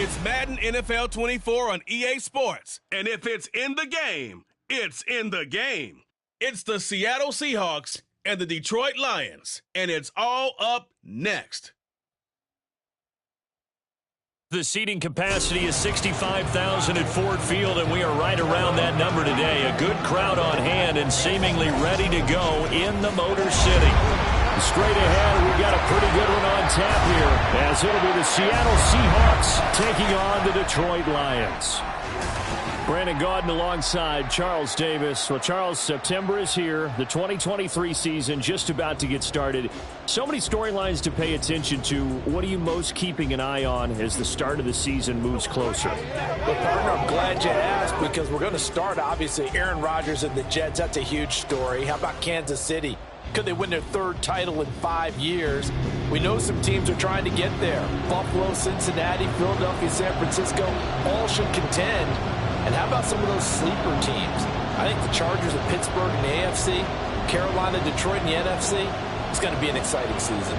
It's Madden NFL 24 on EA Sports. And if it's in the game, it's in the game. It's the Seattle Seahawks and the Detroit Lions. And it's all up next. The seating capacity is 65,000 at Ford Field, and we are right around that number today. A good crowd on hand and seemingly ready to go in the Motor City. Straight ahead, we've got a pretty good one on tap here, as it'll be the Seattle Seahawks taking on the Detroit Lions. Brandon Gaudin alongside Charles Davis. Well, Charles, September is here. The 2023 season just about to get started. So many storylines to pay attention to. What are you most keeping an eye on as the start of the season moves closer? Well, partner, I'm glad you asked, because we're going to start, obviously, Aaron Rodgers and the Jets. That's a huge story. How about Kansas City? Could they win their third title in 5 years? We know some teams are trying to get there. Buffalo, Cincinnati, Philadelphia, San Francisco, all should contend. And how about some of those sleeper teams? I think the Chargers of Pittsburgh in the AFC, Carolina, Detroit in the NFC, it's going to be an exciting season.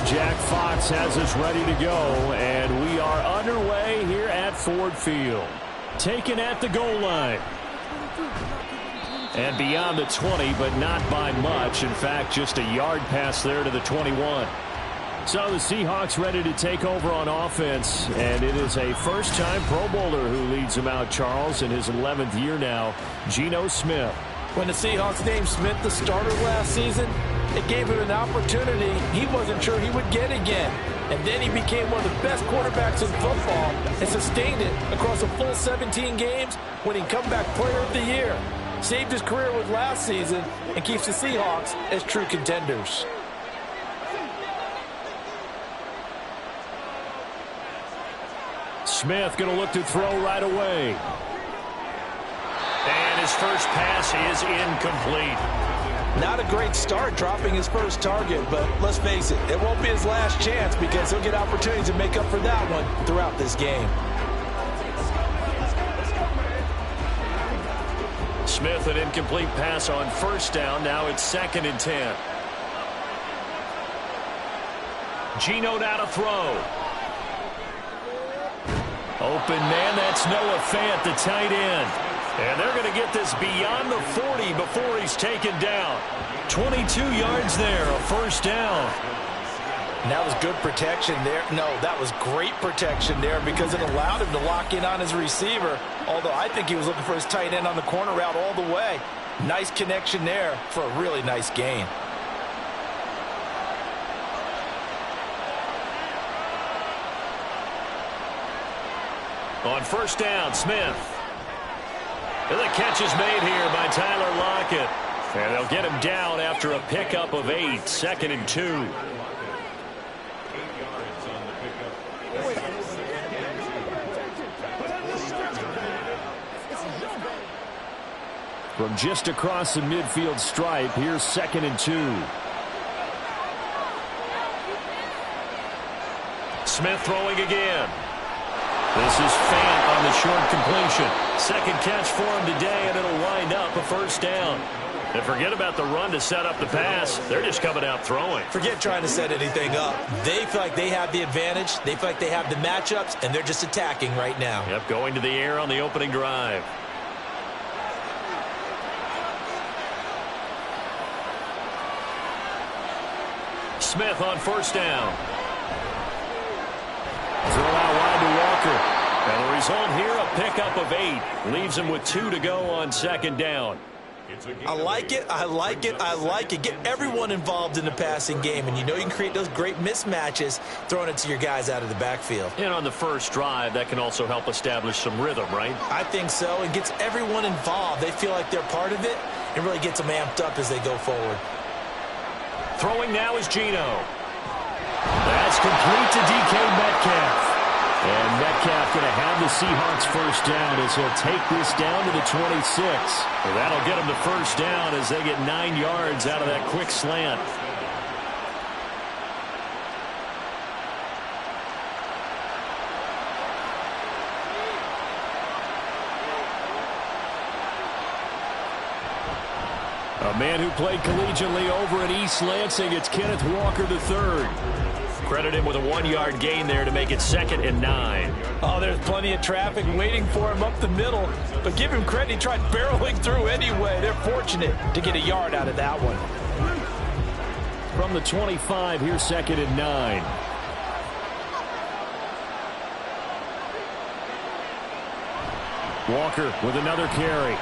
Jack Fox has us ready to go, and we are underway here at Ford Field. Taken at the goal line. And beyond the 20, but not by much. In fact, just a yard pass there to the 21. So the Seahawks ready to take over on offense, and it is a first-time Pro Bowler who leads them out, Charles, in his 11th year now, Geno Smith. When the Seahawks named Smith the starter last season, it gave him an opportunity he wasn't sure he would get again. And then he became one of the best quarterbacks in football and sustained it across a full 17 games, winning Comeback Player of the Year. Saved his career with last season and keeps the Seahawks as true contenders. Smith going to look to throw right away. And his first pass is incomplete. Not a great start dropping his first target, but let's face it, it won't be his last chance, because he'll get opportunities to make up for that one throughout this game. Smith, an incomplete pass on first down. Now it's 2nd and 10. Geno now to throw. Open man, that's Noah Fant, the tight end. And they're going to get this beyond the 40 before he's taken down. 22 yards there, a first down. And that was good protection there. No, that was great protection there, because it allowed him to lock in on his receiver. Although I think he was looking for his tight end on the corner route all the way. Nice connection there for a really nice gain. On first down, Smith. And the catch is made here by Tyler Lockett. And they'll get him down after a pickup of 8, 2nd and 2. From just across the midfield stripe, here's 2nd and 2. Smith throwing again. This is Fant on the short completion. Second catch for him today, and it'll wind up a first down. And forget about the run to set up the pass. They're just coming out throwing. Forget trying to set anything up. They feel like they have the advantage. They feel like they have the matchups, and they're just attacking right now. Yep, going to the air on the opening drive. Smith on first down. Throw out wide to Walker. And the result here, a pickup of 8. Leaves him with 2 to go on 2nd down. I like it, I like it, I like it. Get everyone involved in the passing game, and you know you can create those great mismatches throwing it to your guys out of the backfield. And on the first drive, that can also help establish some rhythm, right? I think so. It gets everyone involved. They feel like they're part of it. It really gets them amped up as they go forward. Throwing now is Geno. That's complete to DK Metcalf. And Metcalf going to have the Seahawks first down as he'll take this down to the 26. Well, that'll get them the first down as they get 9 yards out of that quick slant. A man who played collegiately over at East Lansing, it's Kenneth Walker III. Credit him with a 1-yard gain there to make it 2nd and 9. Oh, there's plenty of traffic waiting for him up the middle. But give him credit, he tried barreling through anyway. They're fortunate to get a yard out of that one. From the 25, here's 2nd and 9. Walker with another carry.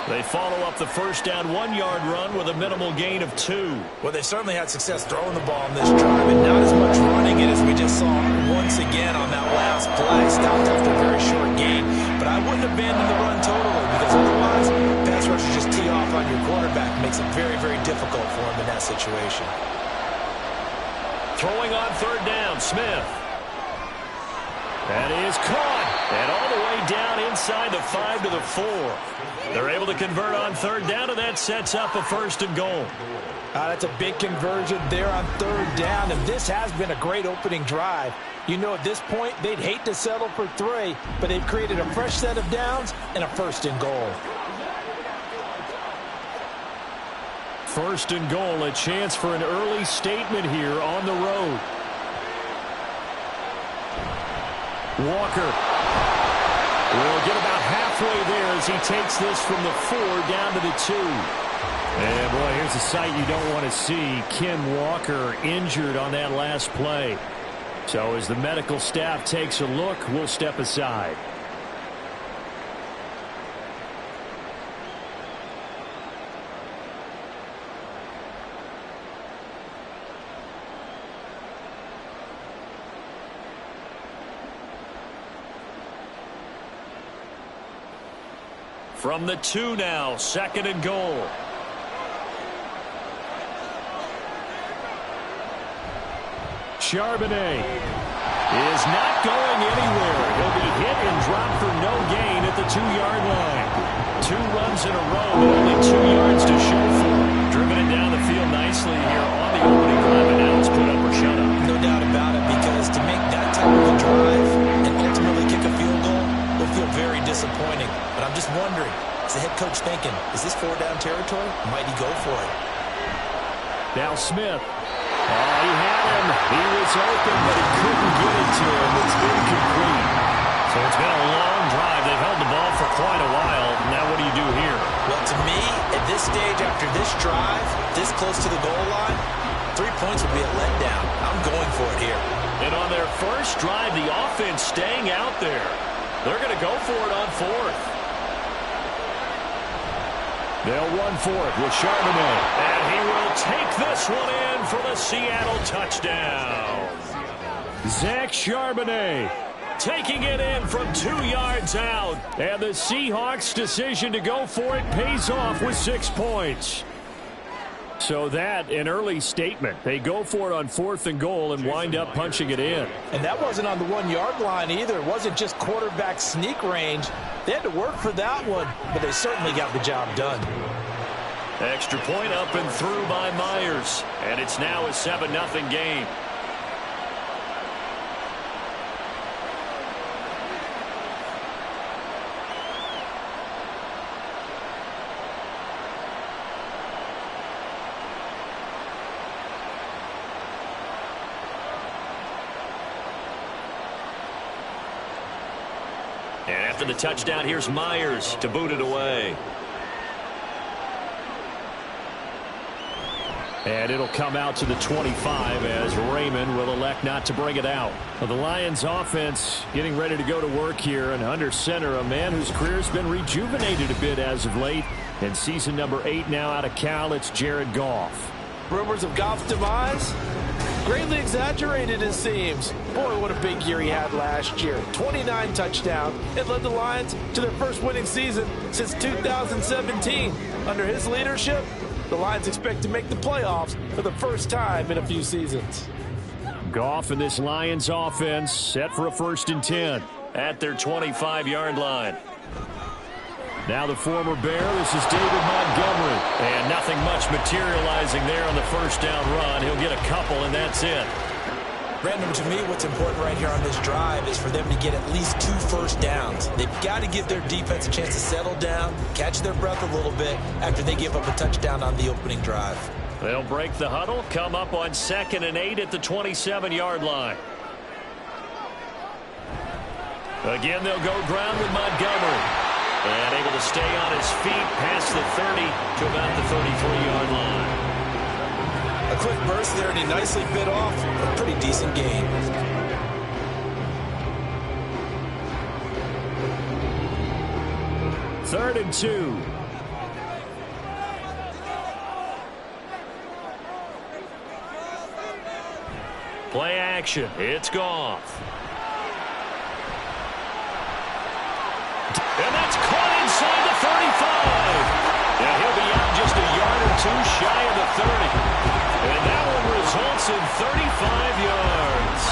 They follow up the first down 1-yard run with a minimal gain of 2. Well, they certainly had success throwing the ball in this drive, and not as much running it as we just saw once again on that last play. Stopped after a very short gain, but I wouldn't abandon the run totally because otherwise pass rushers just tee off on your quarterback. It makes it very, very difficult for him in that situation. Throwing on 3rd down, Smith. That is caught, and all the way down inside the 5 to the 4. They're able to convert on 3rd down, and that sets up a 1st and goal. That's a big conversion there on 3rd down, and this has been a great opening drive. You know, at this point, they'd hate to settle for 3, but they've created a fresh set of downs and a 1st and goal. 1st and goal, a chance for an early statement here on the road. Walker will get about halfway there as he takes this from the 4 down to the 2. And, boy, here's a sight you don't want to see. Ken Walker injured on that last play. So as the medical staff takes a look, we'll step aside. From the 2 now, 2nd and goal. Charbonnet is not going anywhere. He'll be hit and dropped for no gain at the 2-yard line. 2 runs in a row, but only 2 yards to show for it. Driven it down the field nicely here on the opening drive, and now it's put up or shut up. No doubt about it, because to make that type of a drive and ultimately kick a field goal will feel very disappointing. But I'm just wondering, is the head coach thinking, is this 4-down territory? Might he go for it? Now Smith. Oh, he had him. He was open, but he couldn't get it to him. It's incomplete. So it's been a long drive. They've held the ball for quite a while. Now what do you do here? Well, to me, at this stage after this drive, this close to the goal line, 3 points would be a letdown. I'm going for it here. And on their first drive, the offense staying out there. They're going to go for it on 4th. They'll run for it with Charbonnet. And he will take this one in for the Seattle touchdown. Zach Charbonnet taking it in from 2 yards out. And the Seahawks' decision to go for it pays off with 6 points. So that, an early statement. They go for it on 4th and goal and wind up punching it in. And that wasn't on the 1-yard line either. It wasn't just quarterback sneak range. They had to work for that one, but they certainly got the job done. Extra point up and through by Myers. And it's now a 7-0 game. And after the touchdown, here's Myers to boot it away. And it'll come out to the 25 as Raymond will elect not to bring it out. Well, the Lions offense getting ready to go to work here, and under center, a man whose career's been rejuvenated a bit as of late. And season number 8 now out of Cal, it's Jared Goff. Rumors of Goff's demise? Greatly exaggerated, it seems. Boy, what a big year he had last year. 29 touchdowns. It led the Lions to their first winning season since 2017. Under his leadership, the Lions expect to make the playoffs for the first time in a few seasons. Goff and this Lions offense set for a 1st and 10 at their 25-yard line. Now the former Bear, this is David Montgomery. And nothing much materializing there on the 1st down run. He'll get a couple, and that's it. Brandon, to me, what's important right here on this drive is for them to get at least 2 first downs. They've got to give their defense a chance to settle down, catch their breath a little bit after they give up a touchdown on the opening drive. They'll break the huddle, come up on 2nd and 8 at the 27-yard line. Again, they'll go ground with Montgomery. And able to stay on his feet past the 30 to about the 33-yard line. A quick burst there, and he nicely bit off a pretty decent gain. Third and 2. Play action. It's Goff. And that's caught inside the 35. Yeah, he'll be out just a yard or 2 shy of the 30. And that one results in 35 yards.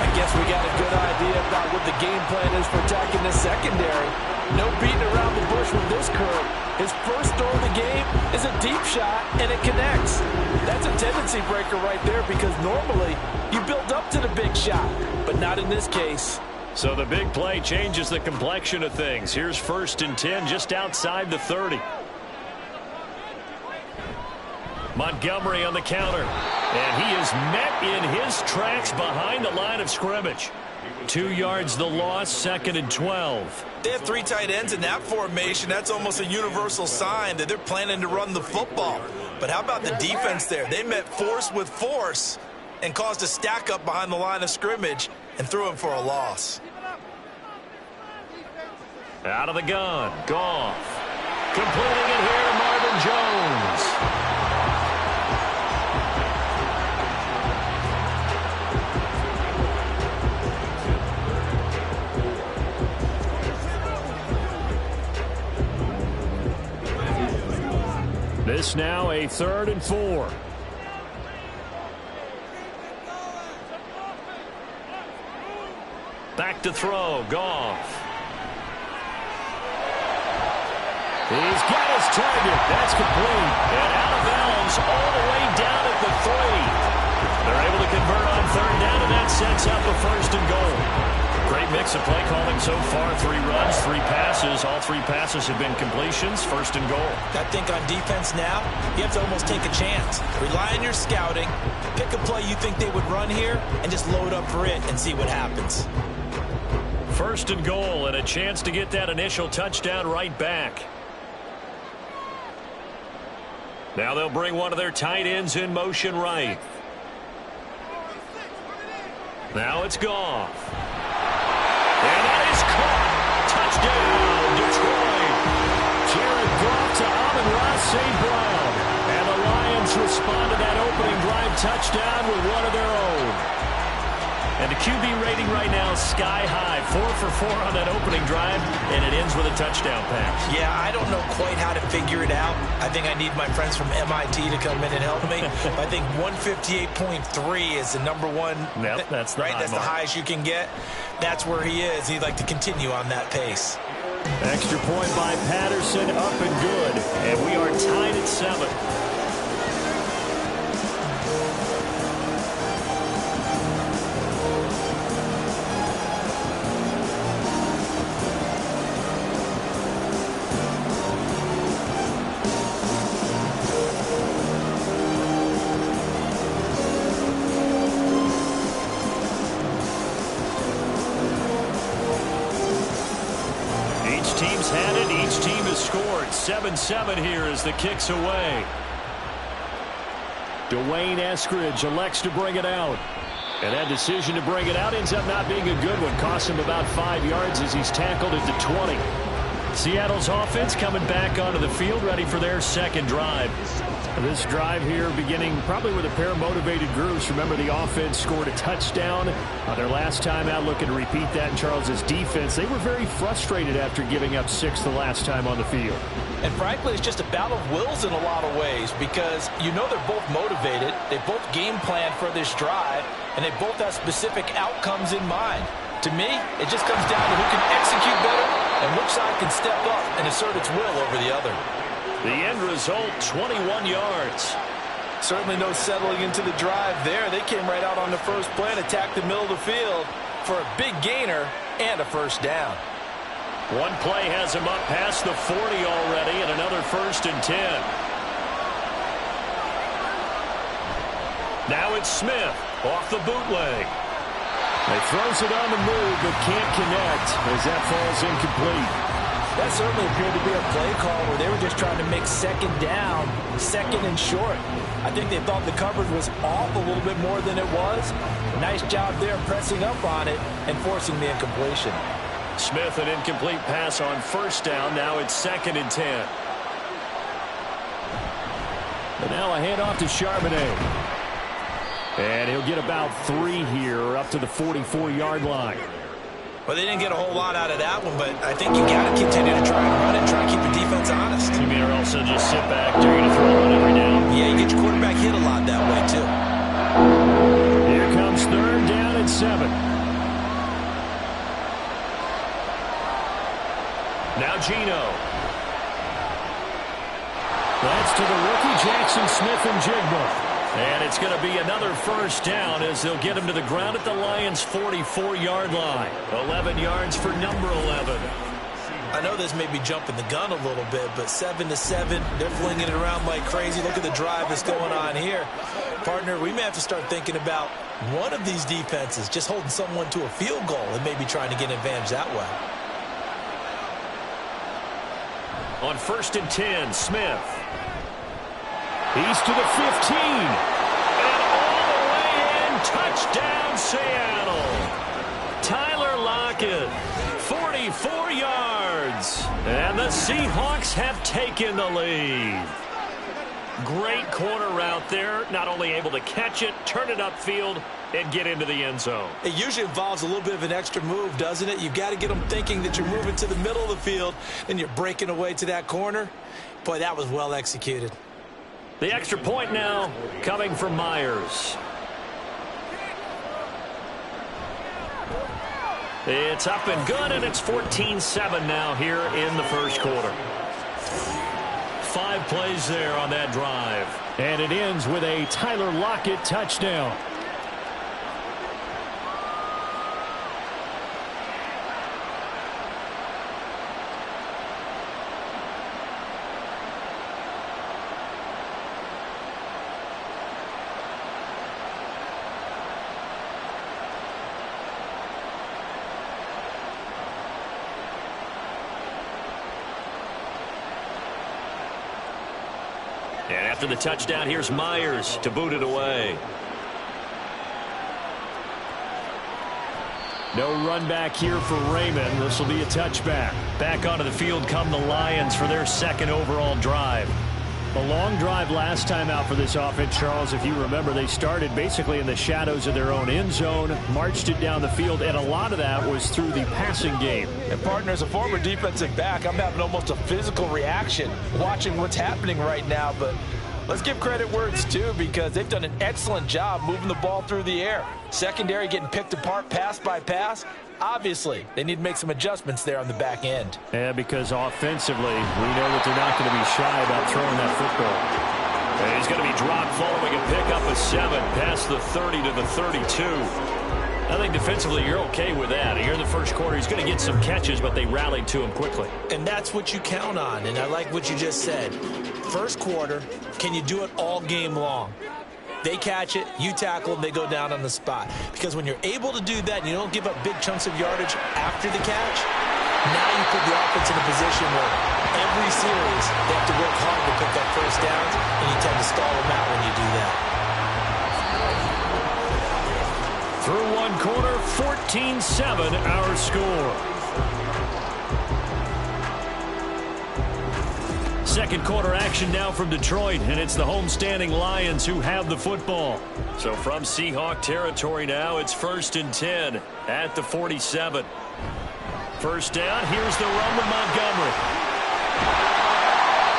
I guess we got a good idea about what the game plan is for attacking this secondary. No beating around the bush with this curve. His first throw of the game is a deep shot, and it connects. That's a tendency breaker right there because normally you build up to the big shot, but not in this case. So the big play changes the complexion of things. Here's 1st and 10 just outside the 30. Montgomery on the counter. And he is met in his tracks behind the line of scrimmage. 2 yards the loss, 2nd and 12. They have 3 tight ends in that formation. That's almost a universal sign that they're planning to run the football. But how about the defense there? They met force with force and caused a stack up behind the line of scrimmage and threw him for a loss. Out of the gun, Goff. Completing it here to Marvin Jones. This now a 3rd and 4. Back to throw, Goff. He's got his target. That's complete. And out of bounds all the way down at the 3. They're able to convert on 3rd down, and that sets up a 1st and goal. Great mix of play calling so far. 3 runs, 3 passes. All 3 passes have been completions. 1st and goal. I think on defense now, you have to almost take a chance. Rely on your scouting. Pick a play you think they would run here, and just load up for it and see what happens. 1st and goal, and a chance to get that initial touchdown right back. Now they'll bring one of their tight ends in motion right. Now it's Goff. And that is caught. Touchdown, Detroit. Jared Goff to Amon-Ra St. Brown. And the Lions respond to that opening drive touchdown with one of their own. And the QB rating right now is sky high. 4 for 4 on that opening drive, and it ends with a touchdown pass. Yeah, I don't know quite how to figure it out. I think I need my friends from MIT to come in and help me. I think 158.3 is the number one. Yep, that's the right. high That's mark. the highest you can get. That's where he is. He'd like to continue on that pace. Extra point by Patterson, up and good. And we are tied at 7. Team's had it. Each team has scored. 7-7 here as the kick's away. Dwayne Eskridge elects to bring it out. And that decision to bring it out ends up not being a good one. Costs him about 5 yards as he's tackled at the 20. Seattle's offense coming back onto the field, ready for their second drive. This drive here beginning probably with a pair of motivated groups. Remember, the offense scored a touchdown on their last time out, looking to repeat that in Charles's defense. They were very frustrated after giving up 6 the last time on the field. And frankly, it's just a battle of wills in a lot of ways because you know they're both motivated. They both game planned for this drive, and they both have specific outcomes in mind. To me, it just comes down to who can execute better and which side can step up and assert its will over the other. The end result, 21 yards. Certainly no settling into the drive there. They came right out on the first play and attacked the middle of the field for a big gainer and a first down. One play has him up past the 40 already, and another 1st and 10. Now it's Smith off the bootleg. He throws it on the move, but can't connect as that falls incomplete. That certainly appeared to be a play call where they were just trying to make second down, second and short. I think they thought the coverage was off a little bit more than it was. Nice job there pressing up on it and forcing the incompletion. Smith, an incomplete pass on 1st down. Now it's 2nd and 10. And now a handoff to Charbonnet. And he'll get about 3 here, up to the 44-yard line. Well, they didn't get a whole lot out of that one, but I think you got to continue to try and run it, try and keep your defense honest. You mean or also just sit back, you're going to throw it every down? Yeah, you get your quarterback hit a lot that way, too. Here comes 3rd down and 7. Now Geno. That's to the rookie, Jackson Smith-Njigba. And it's going to be another 1st down as they'll get him to the ground at the Lions' 44-yard line. 11 yards for number 11. I know this may be jumping the gun a little bit, but 7-7, they're flinging it around like crazy. Look at the drive that's going on here. Partner, we may have to start thinking about one of these defenses just holding someone to a field goal and maybe trying to get an advantage that way. On 1st and 10, Smith. He's to the 15. And all the way in. Touchdown, Seattle. Tyler Lockett, 44 yards. And the Seahawks have taken the lead. Great corner route there. Not only able to catch it, turn it upfield, and get into the end zone. It usually involves a little bit of an extra move, doesn't it? You've got to get them thinking that you're moving to the middle of the field and you're breaking away to that corner. Boy, that was well executed. The extra point now coming from Myers. It's up and good, and it's 14-7 now here in the 1st quarter. 5 plays there on that drive. And it ends with a Tyler Lockett touchdown. And after the touchdown, here's Myers to boot it away. No run back here for Raymond. This will be a touchback. Back onto the field come the Lions for their 2nd overall drive. A long drive last time out for this offense, Charles. If you remember, they started basically in the shadows of their own end zone, marched it down the field, and a lot of that was through the passing game. And partner, as a former defensive back, I'm having almost a physical reaction watching what's happening right now. But let's give credit where it's due because they've done an excellent job moving the ball through the air. Secondary getting picked apart pass by pass. Obviously, they need to make some adjustments there on the back end. Yeah, because offensively, we know that they're not going to be shy about throwing that football. And he's going to be dropped following a pickup of 7 past the 30 to the 32. I think defensively you're okay with that. Here in the 1st quarter, he's going to get some catches, but they rallied to him quickly. And that's what you count on, and I like what you just said. 1st quarter, can you do it all game long? They catch it, you tackle them, they go down on the spot. Because when you're able to do that and you don't give up big chunks of yardage after the catch, now you put the offense in a position where every series they have to work hard to pick up 1st downs, and you tend to stall them out when you do that. Through 1 quarter, 14-7 our score. second quarter action now from Detroit, and it's the homestanding Lions who have the football. So from Seahawk territory now, it's 1st and 10 at the 47. First down, here's the run with Montgomery.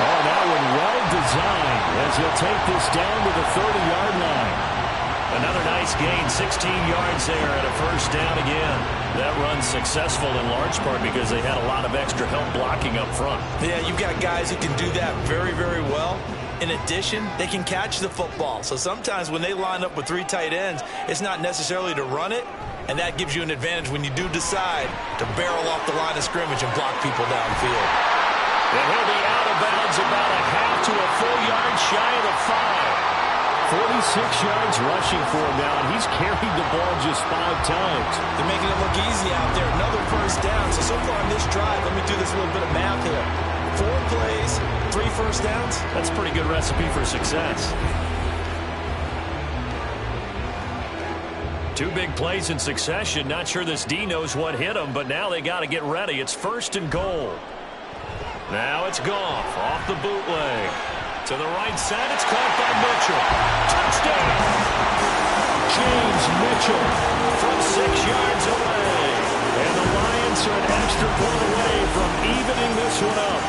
Oh, that one well designed as he'll take this down to the 30-yard line. Another nice gain, 16 yards there and a first down again. That run's successful in large part because they had a lot of extra help blocking up front. Yeah, you've got guys who can do that very, very well. In addition, they can catch the football. So sometimes when they line up with 3 tight ends, it's not necessarily to run it, and that gives you an advantage when you do decide to barrel off the line of scrimmage and block people downfield. And he'll be out of bounds about a half to a full yard shy of the 5. 46 yards rushing for him now, and he's carried the ball just 5 times. They're making it look easy out there. Another first down. So far on this drive, let me do this little bit of math here. 4 plays, 3 first downs. That's a pretty good recipe for success. 2 big plays in succession. Not sure this D knows what hit him, but now they got to get ready. It's 1st and goal. Now it's Goff off the bootleg. To the right side, it's caught by Mitchell. Touchdown! James Mitchell from 6 yards away. And the Lions are an extra point away from evening this one up.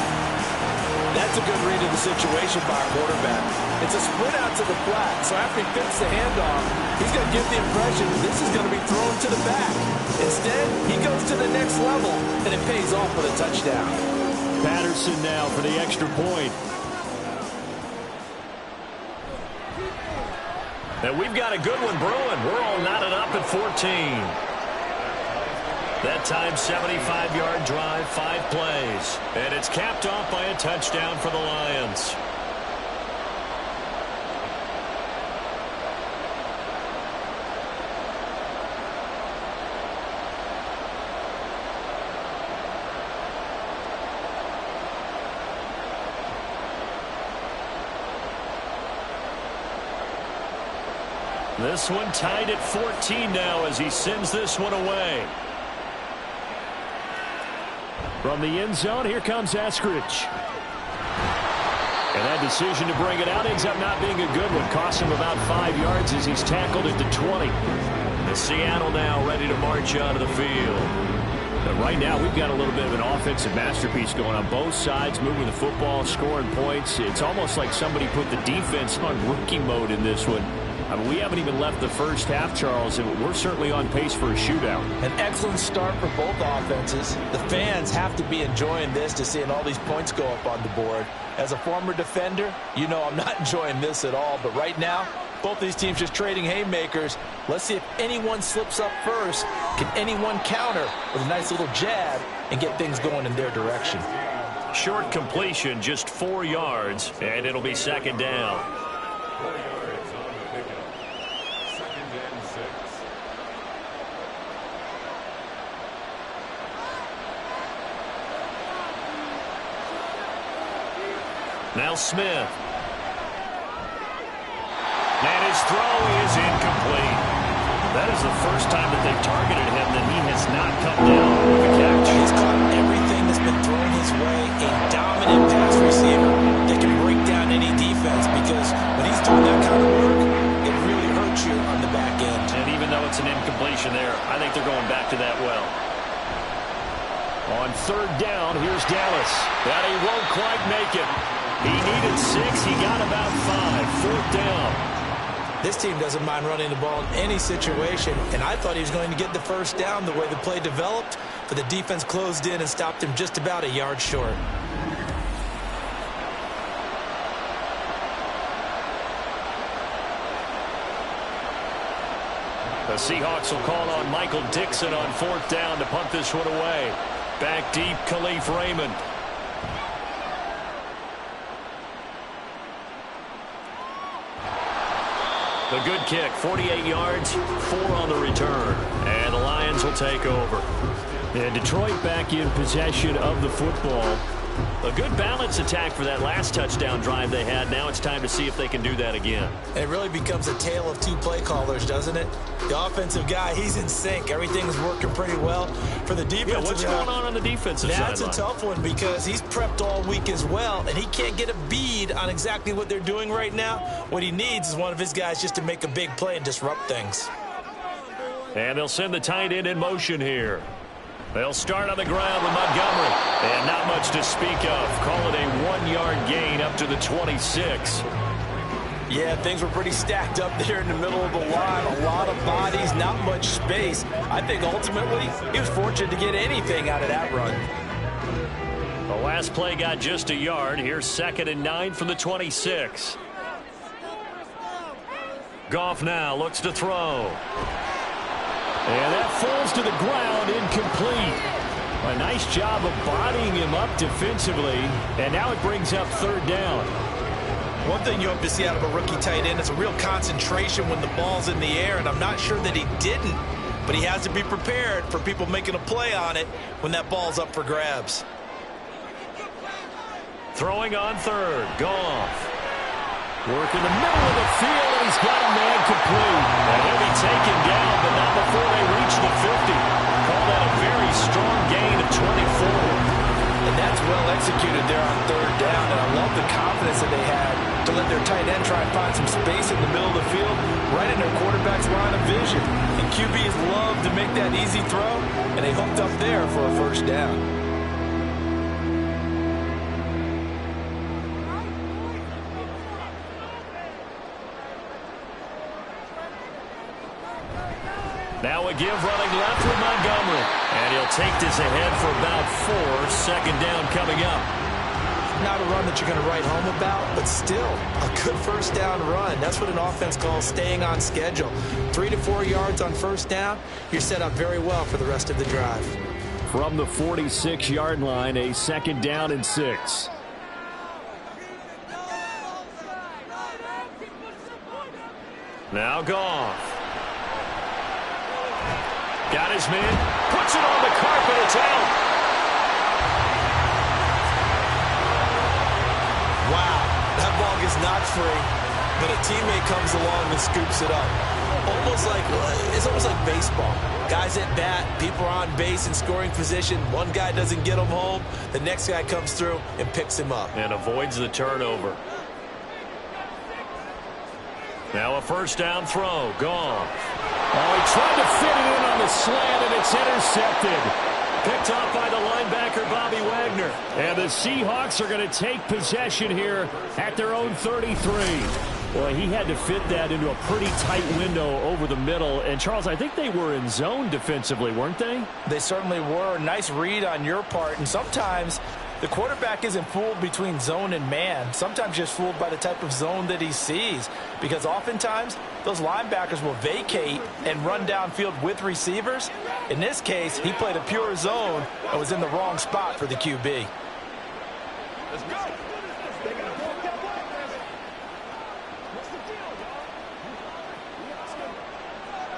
That's a good read of the situation by a quarterback. It's a split out to the flat, so after he fits the handoff, he's going to give the impression this is going to be thrown to the back. Instead, he goes to the next level, and it pays off with a touchdown. Patterson now for the extra point. And we've got a good one brewing. We're all knotted up at 14. That time, 75-yard drive, 5 plays. And it's capped off by a touchdown for the Lions. This one tied at 14 now as he sends this one away. From the end zone, here comes Eskridge. And that decision to bring it out ends up not being a good one. Costs him about 5 yards as he's tackled at the 20. And Seattle now ready to march onto the field. But right now, we've got a little bit of an offensive masterpiece going on both sides, moving the football, scoring points. It's almost like somebody put the defense on rookie mode in this one. I mean, we haven't even left the first half, Charles, and we're certainly on pace for a shootout. An excellent start for both offenses. The fans have to be enjoying this to seeing all these points go up on the board. As a former defender, you know I'm not enjoying this at all. But right now, both these teams just trading haymakers. Let's see if anyone slips up first. Can anyone counter with a nice little jab and get things going in their direction? Short completion, just 4 yards, and it'll be 2nd down. Now Smith. And his throw is incomplete. That is the first time that they've targeted him that he has not come down with a catch. He's caught everything that's been thrown his way. A dominant pass receiver that can break down any defense because when he's doing that kind of work, it really hurts you on the back end. And even though it's an incompletion there, I think they're going back to that well. On 3rd down, here's Dallas. But he won't quite make it. He needed 6. He got about 5. 4th down. This team doesn't mind running the ball in any situation, and I thought he was going to get the first down the way the play developed, but the defense closed in and stopped him just about a yard short. The Seahawks will call on Michael Dixon on 4th down to punt this one away. Back deep, Khalif Raymond. The good kick, 48 yards, 4 on the return. And the Lions will take over. And Detroit back in possession of the football. A good balance attack for that last touchdown drive they had. Now it's time to see if they can do that again. And it really becomes a tale of two play callers, doesn't it? The offensive guy, he's in sync. Everything's working pretty well. For the defensive guy, what's going on the defensive side? That's a tough one because he's prepped all week as well, and he can't get a bead on exactly what they're doing right now. What he needs is one of his guys just to make a big play and disrupt things. And they'll send the tight end in motion here. They'll start on the ground with Montgomery. And not much to speak of. Call it a 1-yard gain up to the 26. Yeah, things were pretty stacked up there in the middle of the line. A lot of bodies, not much space. I think ultimately he was fortunate to get anything out of that run. The last play got just a yard. Here's 2nd and 9 from the 26. Goff now looks to throw. And that falls to the ground, incomplete. A nice job of bodying him up defensively. And now it brings up 3rd down. One thing you hope to see out of a rookie tight end is a real concentration when the ball's in the air, and I'm not sure that he didn't, but he has to be prepared for people making a play on it when that ball's up for grabs. Throwing on 3rd, Goff. Work in the middle of the field, and he's got a man complete. And he'll be taken down, but not before they reach the 50. Call that a very strong gain of 24. And that's well executed there on 3rd down, and I love the confidence that they had to let their tight end try and find some space in the middle of the field, right in their quarterback's line of vision. And QBs love to make that easy throw, and they hooked up there for a 1st down. Now a give running left with Montgomery. And he'll take this ahead for about 4. 2nd down coming up. Not a run that you're going to write home about, but still a good 1st down run. That's what an offense calls staying on schedule. 3 to 4 yards on 1st down, you're set up very well for the rest of the drive. From the 46-yard line, a 2nd down and 6. Now Goff. Got his man, puts it on the carpet, it's out. Wow, that ball gets knocked free, but a teammate comes along and scoops it up. It's almost like baseball. Guys at bat, people are on base in scoring position. One guy doesn't get him home, the next guy comes through and picks him up. And avoids the turnover. Now a 1st down throw, Goff. Oh, he tried to fit it in on the slant, and it's intercepted. Picked off by the linebacker, Bobby Wagner. And the Seahawks are going to take possession here at their own 33. Well, he had to fit that into a pretty tight window over the middle. And, Charles, I think they were in zone defensively, weren't they? They certainly were. Nice read on your part. And sometimes the quarterback isn't fooled between zone and man. Sometimes just fooled by the type of zone that he sees. Because oftentimes, those linebackers will vacate and run downfield with receivers. In this case, he played a pure zone and was in the wrong spot for the QB. Let's go.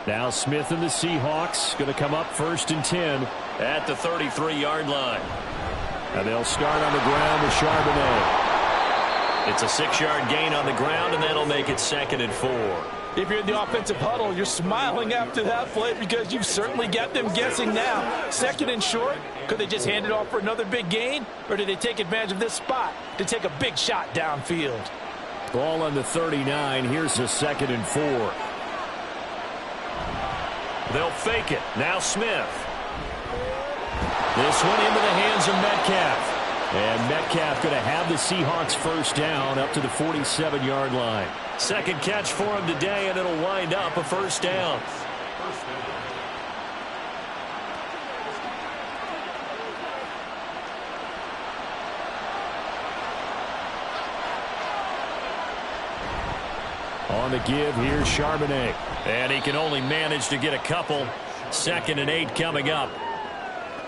Now Smith and the Seahawks going to come up 1st and 10 at the 33-yard line. And they'll start on the ground with Charbonnet. It's a 6-yard gain on the ground, and that'll make it 2nd and 4. If you're in the offensive huddle, you're smiling after that play because you've certainly got them guessing now. 2nd and short, could they just hand it off for another big gain? Or did they take advantage of this spot to take a big shot downfield? Ball on the 39. Here's a 2nd and 4. They'll fake it. Now Smith. This one into the hands of Metcalf. And Metcalf going to have the Seahawks 1st down up to the 47-yard line. 2nd catch for him today, and it'll wind up a 1st down. On the give, here's Charbonnet. And he can only manage to get a couple. 2nd and 8 coming up.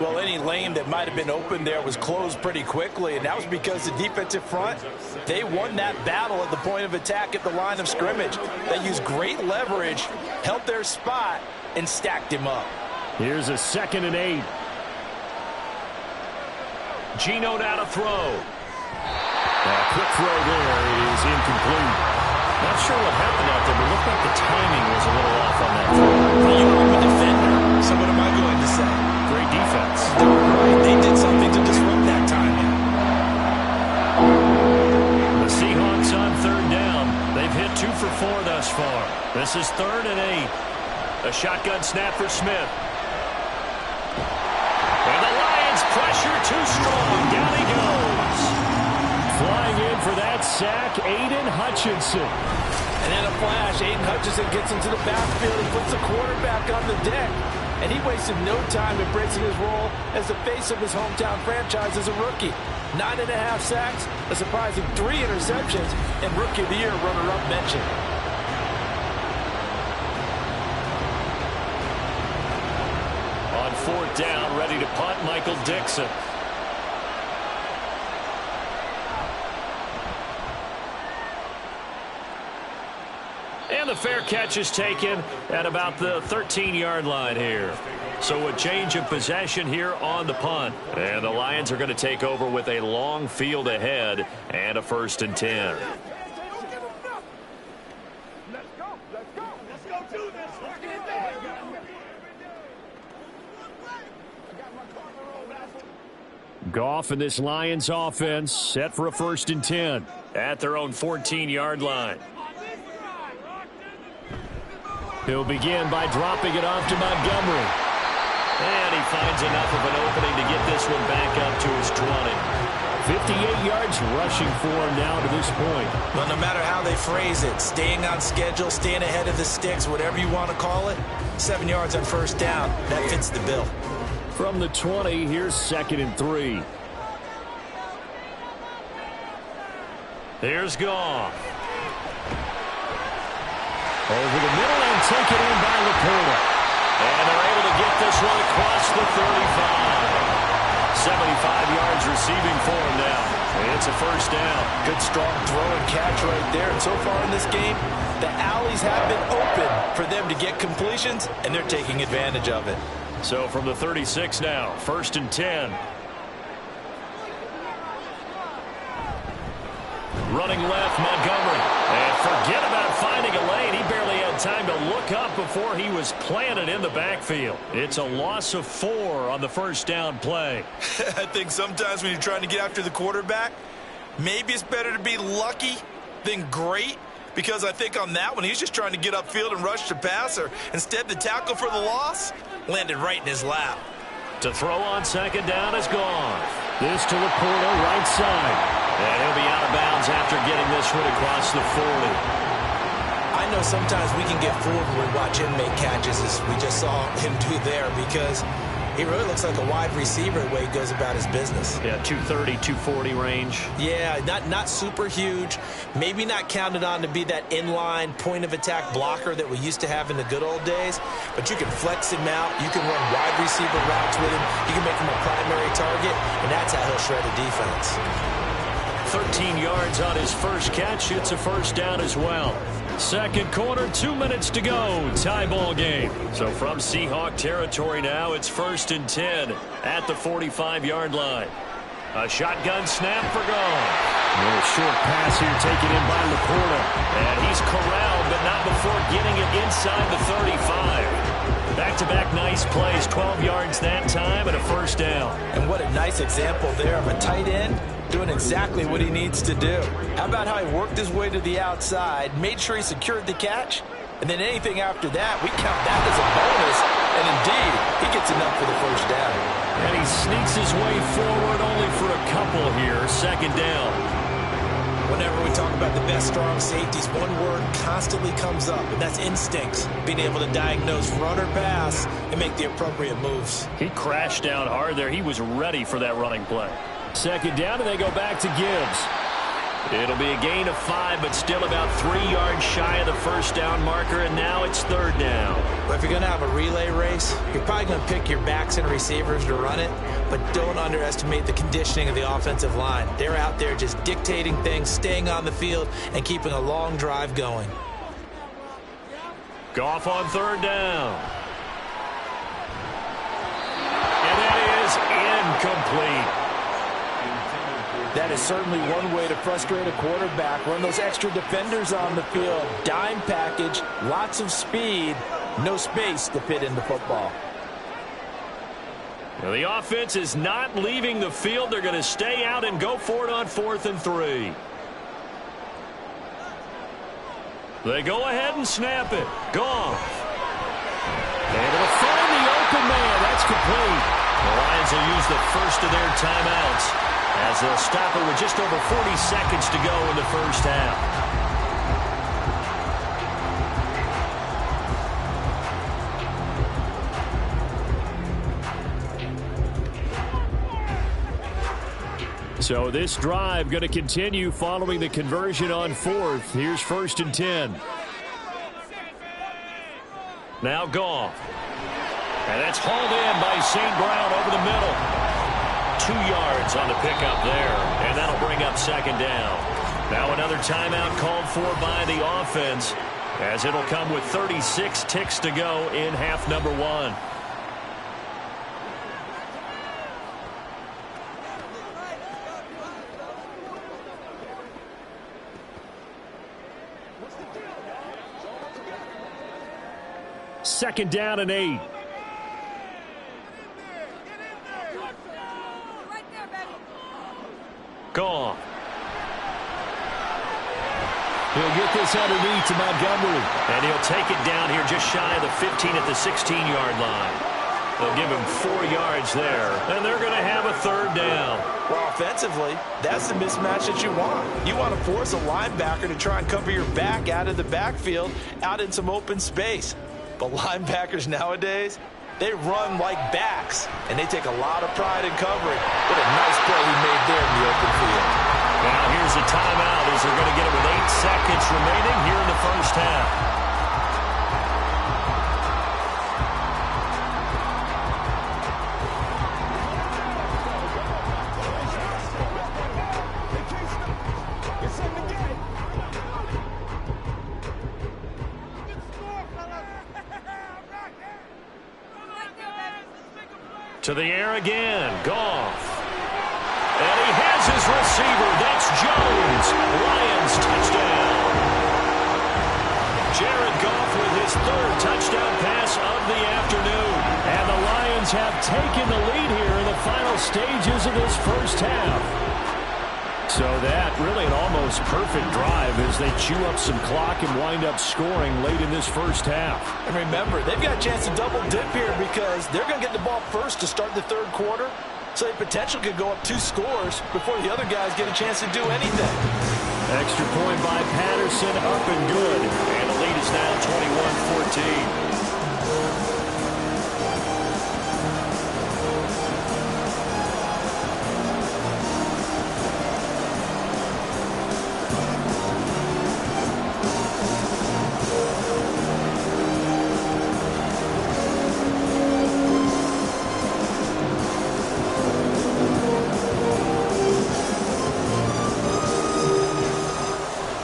Well, any lane that might have been open there was closed pretty quickly, and that was because the defensive front, they won that battle at the point of attack at the line of scrimmage. They used great leverage, held their spot, and stacked him up. Here's a 2nd and 8. Geno now to throw. Quick throw there. It is incomplete. Not sure what happened out there, but it looked like the timing was a little off on that throw. You are a defender, so what am I going to say? Great defense. Right. They did something to disrupt that timing. The Seahawks on third down. They've hit 2 for 4 thus far. This is 3rd and 8. A shotgun snap for Smith. And the Lions pressure too strong. Down he goes. Flying in for that sack, Aiden Hutchinson. And in a flash, Aiden Hutchinson gets into the backfield. He puts the quarterback on the deck. And he wasted no time embracing his role as the face of his hometown franchise as a rookie. 9.5 sacks, a surprising 3 interceptions, and Rookie of the Year runner-up mention. On 4th down, ready to punt, Michael Dixon. And the fair catch is taken at about the 13-yard line here. So a change of possession here on the punt. And the Lions are going to take over with a long field ahead and a 1st and 10. Goff and this Lions offense set for a 1st and 10 at their own 14-yard line. He'll begin by dropping it off to Montgomery. And he finds enough of an opening to get this one back up to his 20. 58 yards rushing for him now to this point. Well, no matter how they phrase it, staying on schedule, staying ahead of the sticks, whatever you want to call it, 7 yards on 1st down, that fits the bill. From the 20, here's 2nd and 3. Here's Goff. Over the middle and taken in by Laporta. And they're able to get this one across the 35. 75 yards receiving for him now. It's a 1st down. Good strong throw and catch right there. And so far in this game, the alleys have been open for them to get completions, and they're taking advantage of it. So from the 36 now, 1st and 10. Running left, Montgomery. And forget about finding a lane. He barely had time to look up before he was planted in the backfield. It's a loss of 4 on the 1st down play. I think sometimes when you're trying to get after the quarterback, maybe it's better to be lucky than great. Because I think on that one, he's just trying to get upfield and rush the passer. Instead, the tackle for the loss landed right in his lap. To throw on 2nd down is gone. This to Laporta, right side. And he'll be out of bounds after getting this one across the 40. I know sometimes we can get fooled when we watch him make catches, as we just saw him do there, because he really looks like a wide receiver the way he goes about his business. Yeah, 230, 240 range. Yeah, not super huge. Maybe not counted on to be that inline point-of-attack blocker that we used to have in the good old days. But you can flex him out. You can run wide receiver routes with him. You can make him a primary target, and that's how he'll shred a defense. 13 yards on his first catch. It's a 1st down as well. 2nd quarter, 2 minutes to go. Tie ball game. So from Seahawk territory now, it's 1st and 10 at the 45-yard line. A shotgun snap for Goff. A short pass here taken in by Laporta. And he's corralled, but not before getting it inside the 35. Back-to-back nice plays, 12 yards that time and a 1st down. And what a nice example there of a tight end doing exactly what he needs to do. How about how he worked his way to the outside, made sure he secured the catch, and then anything after that, we count that as a bonus, and indeed, he gets enough for the 1st down. And he sneaks his way forward only for a couple here, 2nd down. Whenever we talk about the best strong safeties, one word constantly comes up, and that's instincts. Being able to diagnose run or pass and make the appropriate moves. He crashed down hard there. He was ready for that running play. 2nd down, and they go back to Gibbs. It'll be a gain of 5, but still about 3 yards shy of the 1st down marker, and now it's 3rd down. But if you're going to have a relay race, you're probably going to pick your backs and receivers to run it, but don't underestimate the conditioning of the offensive line. They're out there just dictating things, staying on the field, and keeping a long drive going. Goff on 3rd down. And that is incomplete. That is certainly one way to frustrate a quarterback. Run those extra defenders on the field. Dime package, lots of speed, no space to fit in the football. Well, the offense is not leaving the field. They're going to stay out and go for it on 4th and 3. They go ahead and snap it. Goff. Able to find the open man. That's complete. The Lions will use the first of their timeouts as they'll stop it with just over 40 seconds to go in the first half. So this drive going to continue following the conversion on 4th. Here's 1st and 10. Now Goff. And that's hauled in by St. Brown over the middle. 2 yards on the pickup there. And that'll bring up 2nd down. Now another timeout called for by the offense, as it'll come with 36 ticks to go in half number 1. Second down and 8. Goff. He'll get this underneath to Montgomery. And he'll take it down here just shy of the 15 at the 16-yard line. They'll give him 4 yards there. And they're going to have a 3rd down. Well, offensively, that's the mismatch that you want. You want to force a linebacker to try and cover your back out of the backfield, out in some open space. But linebackers nowadays, they run like backs, and they take a lot of pride in covering. What a nice play he made there in the open field. Now here's a timeout as they're going to get it with 8 seconds remaining here in the first half. To the air again, Goff. And he has his receiver. That's Jones. Lions touchdown. Jared Goff with his 3rd touchdown pass of the afternoon. And the Lions have taken the lead here in the final stages of this first half. So that really an almost perfect drive as they chew up some clock and wind up scoring late in this first half. And remember, they've got a chance to double dip here because they're going to get the ball first to start the 3rd quarter. So they potentially could go up 2 scores before the other guys get a chance to do anything. Extra point by Patterson, up and good. And the lead is now 21-14.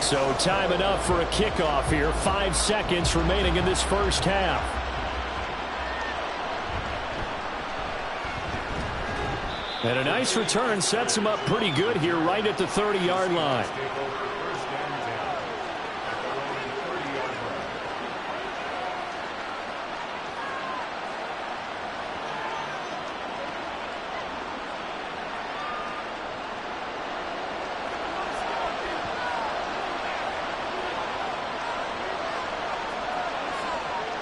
So time enough for a kickoff here. 5 seconds remaining in this first half. And a nice return sets him up pretty good here right at the 30-yard line.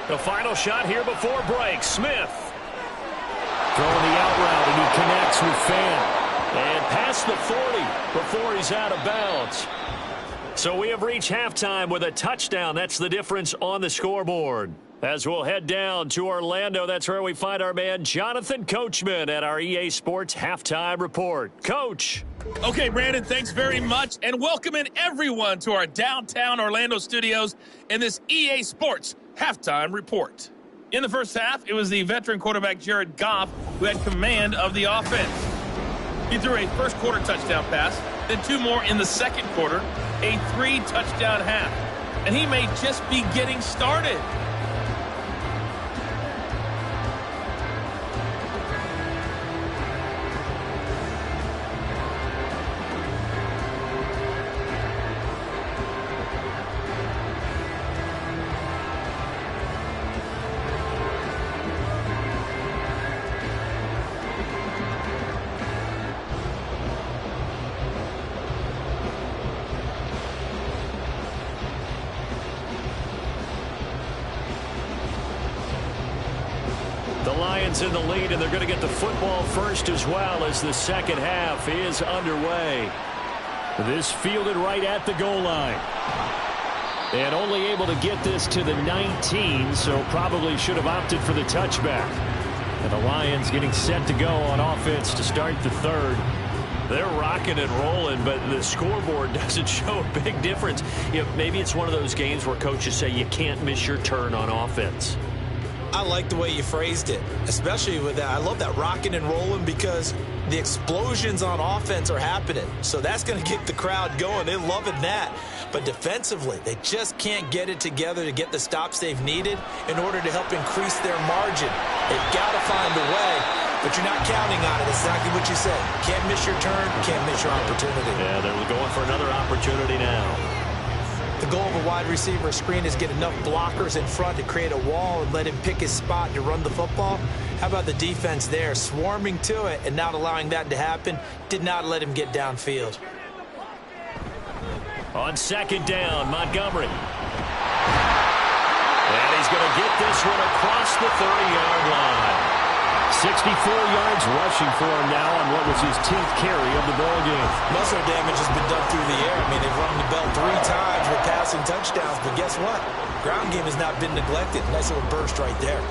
The final shot here before break. Smith throwing the out route, and he connects with Fan. And past the 40 before he's out of bounds. So we have reached halftime with a touchdown. That's the difference on the scoreboard. As we'll head down to Orlando, that's where we find our man Jonathan Coachman at our EA Sports Halftime Report. Coach. Okay, Brandon, thanks very much. And welcoming everyone to our downtown Orlando studios in this EA Sports Halftime Report. In the first half, it was the veteran quarterback Jared Goff who had command of the offense. He threw a first quarter touchdown pass, then 2 more in the second quarter, a 3-touchdown half. And he may just be getting started. Lions in the lead, and they're going to get the football first as well as the second half is underway. This fielded right at the goal line. And only able to get this to the 19, so probably should have opted for the touchback. And the Lions getting set to go on offense to start the third. They're rocking and rolling, but the scoreboard doesn't show a big difference. You know, maybe it's one of those games where coaches say you can't miss your turn on offense. I like the way you phrased it, especially with that. I love that rocking and rolling because the explosions on offense are happening. So that's going to get the crowd going. They're loving that. But defensively, they just can't get it together to get the stops they've needed in order to help increase their margin. They've got to find a way, but you're not counting on it. Exactly what you said. Can't miss your turn, can't miss your opportunity. Yeah, they're going for another opportunity now. The goal of a wide receiver screen is get enough blockers in front to create a wall and let him pick his spot to run the football. How about the defense there, swarming to it and not allowing that to happen? Did not let him get downfield. On second down, Montgomery. And he's going to get this one across the 30-yard line. 64 yards rushing for him now on what was his 10th carry of the ballgame. Muscle damage has been done through the air. I mean, they've rung the bell 3 times with passing touchdowns, but guess what? Ground game has not been neglected. Nice little burst right there.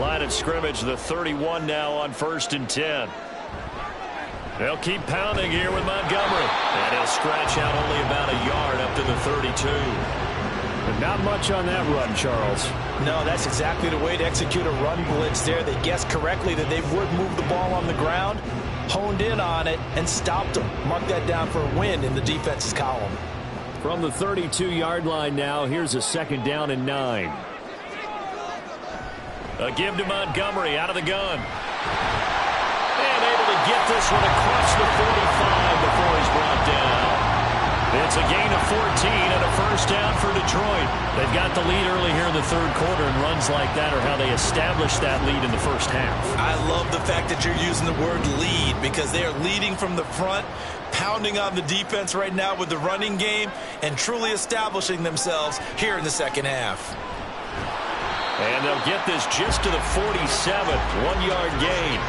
Line of scrimmage, the 31 now on 1st and 10. They'll keep pounding here with Montgomery. And he'll scratch out only about a yard up to the 32. But not much on that run, Charles. No, that's exactly the way to execute a run blitz there. They guessed correctly that they would move the ball on the ground, honed in on it, and stopped them. Mark that down for a win in the defense's column. From the 32-yard line now, here's a second down and 9. A give to Montgomery out of the gun. And able to get this one across the 45 before he's brought down. It's a gain of 14 and a first down for Detroit. They've got the lead early here in the third quarter, and runs like that are how they establish that lead in the first half. I love the fact that you're using the word lead because they are leading from the front, pounding on the defense right now with the running game, and truly establishing themselves here in the second half. And they'll get this just to the 47, 1-yard gain.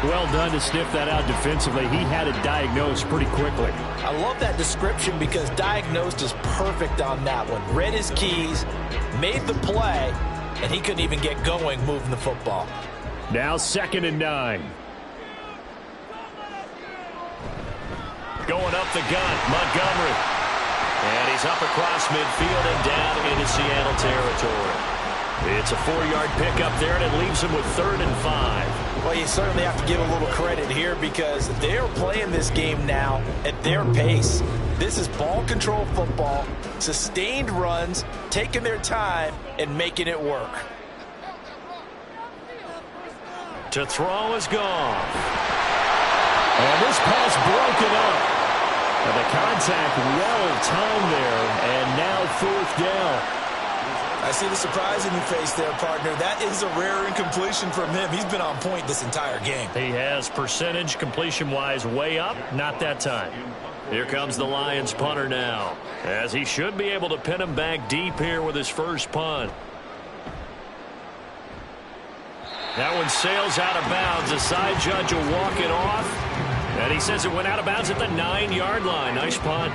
Well done to sniff that out defensively. He had it diagnosed pretty quickly. I love that description because diagnosed is perfect on that one. Read his keys, made the play, and he couldn't even get going moving the football. Now 2nd and 9. Going up the gun, Montgomery. And he's up across midfield and down into Seattle territory. It's a 4-yard pickup there, and it leaves him with 3rd and 5. Well, you certainly have to give a little credit here because they're playing this game now at their pace. This is ball control football, sustained runs, taking their time, and making it work. To throw is gone. And this pass broken up. And the contact well-timed there, and now 4th down. I see the surprise in your face there, partner. That is a rare incompletion from him. He's been on point this entire game. He has percentage completion-wise way up. Not that time. Here comes the Lions punter now, as he should be able to pin him back deep here with his first punt. That one sails out of bounds. The side judge will walk it off. And he says it went out of bounds at the 9-yard line. Nice punt.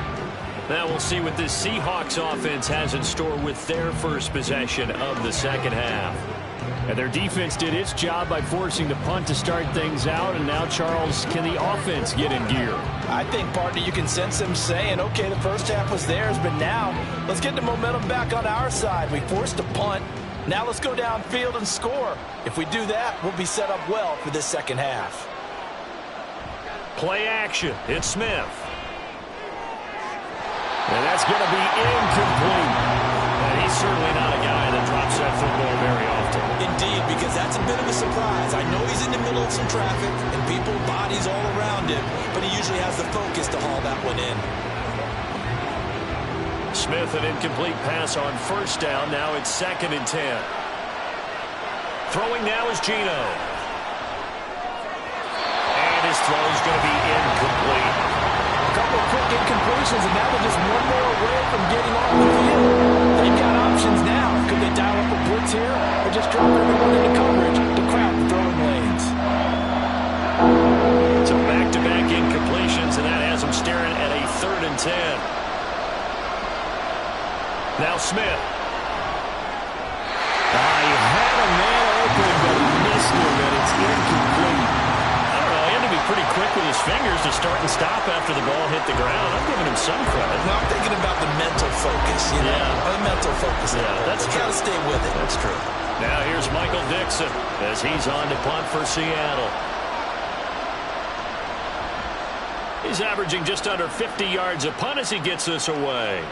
Now we'll see what this Seahawks offense has in store with their first possession of the second half. And their defense did its job by forcing the punt to start things out. And now, Charles, can the offense get in gear? I think, partner, you can sense them saying, okay, the first half was theirs, but now let's get the momentum back on our side. We forced a punt. Now let's go downfield and score. If we do that, we'll be set up well for this second half. Play action. It's Smith. And that's going to be incomplete. And he's certainly not a guy that drops that football very often. Indeed, because that's a bit of a surprise. I know he's in the middle of some traffic and people, bodies all around him, but he usually has the focus to haul that one in. Smith, an incomplete pass on first down. Now it's 2nd and 10. Throwing now is Geno. And his throw is going to be incomplete. A couple of quick incompletions, and now they're just one more away from getting off the field. They've got options now. Could they dial up a blitz here or just drop everyone into coverage to crowd the throwing lanes? So back-to-back incompletions, and that has them staring at a 3rd and 10. Now Smith. He had a man open, but he missed him, and it's incomplete. I don't know. He had to be pretty quick with his fingers to start and stop after the ball hit the ground. I'm giving him some credit. No, I'm thinking about the mental focus, you know? The mental focus. Yeah, that's true. Got to stay with it. That's true. Now here's Michael Dixon as he's on to punt for Seattle. He's averaging just under 50 yards a punt as he gets this away.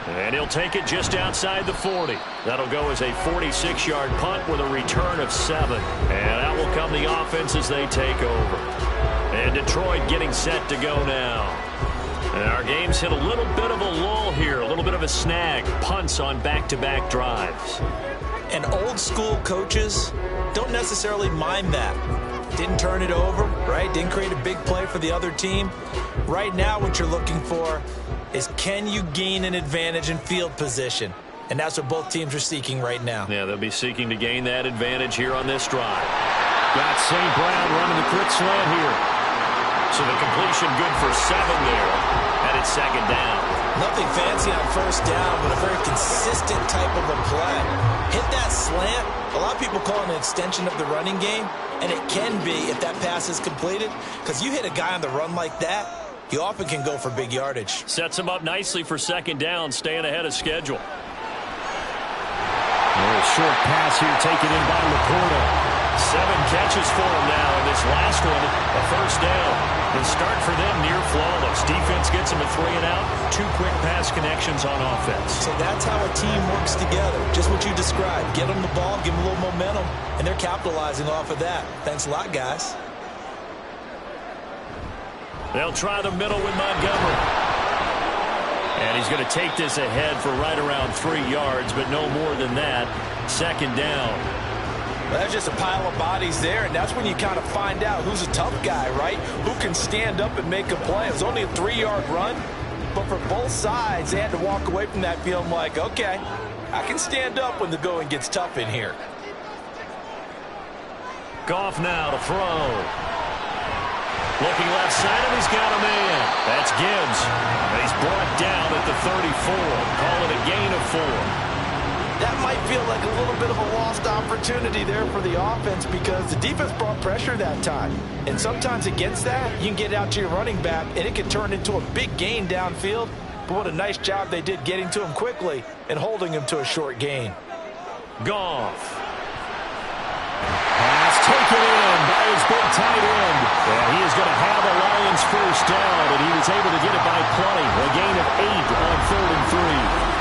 And he'll take it just outside the 40. That'll go as a 46-yard punt with a return of 7. And out will come the offense as they take over. And Detroit getting set to go now. And our game's hit a little bit of a lull here, a little bit of a snag. Punts on back-to-back drives. And old-school coaches don't necessarily mind that. Didn't turn it over, right? Didn't create a big play for the other team. Right now what you're looking for is, can you gain an advantage in field position? And that's what both teams are seeking right now. Yeah, they'll be seeking to gain that advantage here on this drive. Got St. Brown running the quick slant here. So the completion good for 7 there. And it's 2nd down. Nothing fancy on 1st down, but a very consistent type of a play. Hit that slant. A lot of people call it an extension of the running game. And it can be if that pass is completed. Because you hit a guy on the run like that, you often can go for big yardage. Sets him up nicely for 2nd down, staying ahead of schedule. A little short pass here taken in by Laporta. 7 catches for him now, and this last one, a 1st down. The start for them near flawless. Defense gets them a 3 and out. 2 quick pass connections on offense. So that's how a team works together. Just what you described. Get them the ball, give them a little momentum, and they're capitalizing off of that. Thanks a lot, guys. They'll try the middle with Montgomery. And he's going to take this ahead for right around 3 yards, but no more than that. 2nd down. Well, that's just a pile of bodies there, and that's when you kind of find out who's a tough guy, right? Who can stand up and make a play. It was only a 3-yard run, but for both sides, they had to walk away from that feeling like, okay, I can stand up when the going gets tough in here. Goff now to throw. Looking left side, and he's got a man. That's Gibbs. And he's brought down at the 34. Call it a gain of 4. That might feel like a little bit of a lost opportunity there for the offense because the defense brought pressure that time. And sometimes against that, you can get out to your running back, and it can turn into a big gain downfield. But what a nice job they did getting to him quickly and holding him to a short gain. Goff. Pass taken in by his big tight end. And he is going to have a Lions 1st down, and he was able to get it by plenty. A gain of 8 on 3rd and 3.